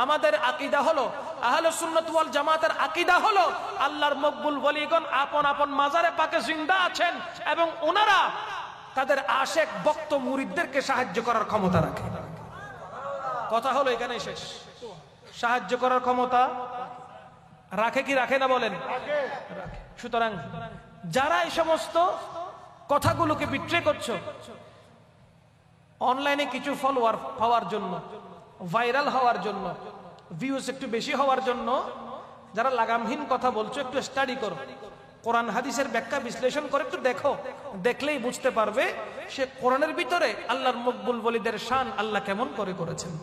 আমাদের আকীদা হলো, আহলে সুন্নাত ওয়াল জামাতের আকীদা হলো, আল্লাহর মকবুল ওলিগণ আপন আপন মাজারে পাকে জিন্দা আছেন এবং ওনারা তাদের আশেক ভক্ত মুরিদদেরকে সাহায্য করার ক্ষমতা রাখে। কথা হলো এখানে শেষ। সাহায্য করার ক্ষমতা রাখে কি রাখে না বলেন? সুতরাং যারা এই সমস্ত কথাগুলোকে বিট্রে করছো, অনলাইনে কিছু ফলোয়ার পাওয়ার জন্য, ভাইরাল হওয়ার জন্য, ভিউজ একটু বেশি হওয়ার জন্য যারা লাগামহীন কথা বলছো, একটু স্টাডি করো, কোরআন হাদিসের ব্যাখ্যা বিশ্লেষণ করে একটু দেখো, দেখলেই বুঝতে পারবে সে কোরআনের ভিতরে আল্লাহর মকবুল ওলিদের শান আল্লাহ কেমন করে করেছেন।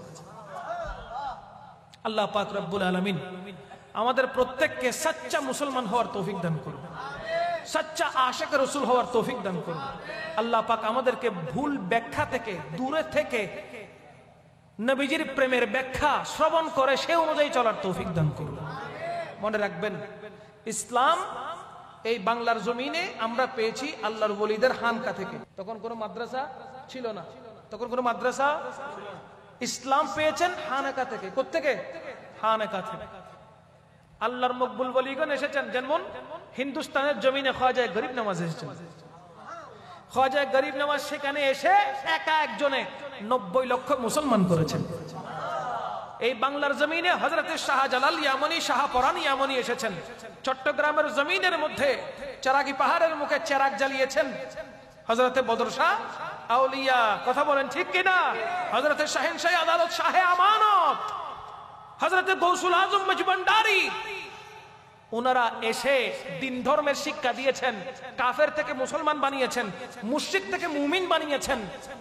আল্লাহ পাক রব্বুল আলামিন আমাদের প্রত্যেককে সচ্চা মুসলমান হওয়ার তৌফিক দান করুন, সচ্চা আশিক রাসূল হওয়ার তৌফিক দান করুন। আল্লাহ পাক আমাদেরকে ভুল ব্যাখ্যা থেকে দূরে থেকে নবীজির প্রেমের ব্যাখ্যা শ্রবণ করে সে অনুযায়ী চলার তৌফিক দান করুন। মনে রাখবেন, ইসলাম এই বাংলার জমিনে আমরা পেয়েছি আল্লাহর ওলিদের হানকা থেকে। তখন কোনো মাদ্রাসা ছিল না, তখন কোনো মাদ্রাসা, ইসলাম পেয়েছেন হানকা থেকে। কোত্থেকে? হানকা থেকে। আল্লাহর মকবুল ওলিগণ এসেছেন, যেমন হিন্দুস্তানের জমিনে খাজা গরিব নওয়াজ এসেছেন। খাজা গরিব নওয়াজ সেখানে এসে একা একজনে 90 লক্ষ মুসলমান করেছেন। এই বাংলার জমিনে হযরত শাহজালাল ইয়ামানি, শাহপরান ইয়ামানি এসেছেন। চট্টগ্রামের জমিনের মধ্যে চেরাগি পাহাড়ের মুখে চেরাগ জ্বালিয়েছেন হযরত বদর শাহ আউলিয়া। কথা বলেন ঠিক কিনা? হযরত শাহেনশাহ আদালত, শাহে আমানত, হযরত গৌসুল আজম মজবন্ডারি, ওনারা এসে দিন ধর্মের শিক্ষা দিয়েছেন, কাফের থেকে মুসলমান বানিয়েছেন, মুশরিক থেকে মুমিন বানিয়েছেন।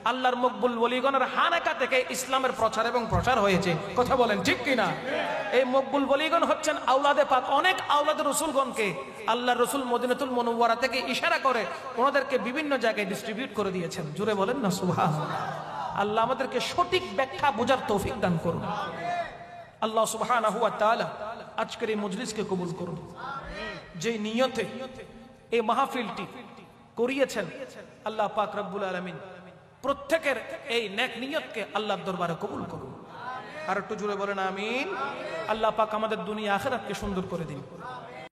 আল্লাহর মকবুল ওলিগণের হানাকা থেকে ইসলামের প্রচার এবং প্রসার হয়েছে। কথা বলেন ঠিক কিনা? এই মকবুল ওলিগণ হচ্ছেন আওলাদে পাক। অনেক আওলাদে রসুলগণকে আল্লাহর রসুল মদিনাতুল মুনাওয়ারা থেকে ইশারা করে ওনাদেরকে বিভিন্ন জায়গায় ডিস্ট্রিবিউট করে দিয়েছেন। জুড়ে বলেন না সুবহানাল্লাহ। আল্লাহ আমাদেরকে সঠিক ব্যাখ্যা বোঝার তৌফিক দান করুন। আল্লাহ সুবহানাহু ওয়া তাআলা আজকের এই মজলিসকে কবুল করুন। যে নিয়তে এই মাহফিলটি করিয়েছেন, আল্লাহ পাক রব্বুল আলামিন প্রত্যেকের এই নেক নিয়তকে আল্লাহর দরবারে কবুল করুন। আর একটু জোরে বলেন আমিন। আল্লাহ পাক আমাদের দুনিয়া আখিরাতকে সুন্দর করে দিন।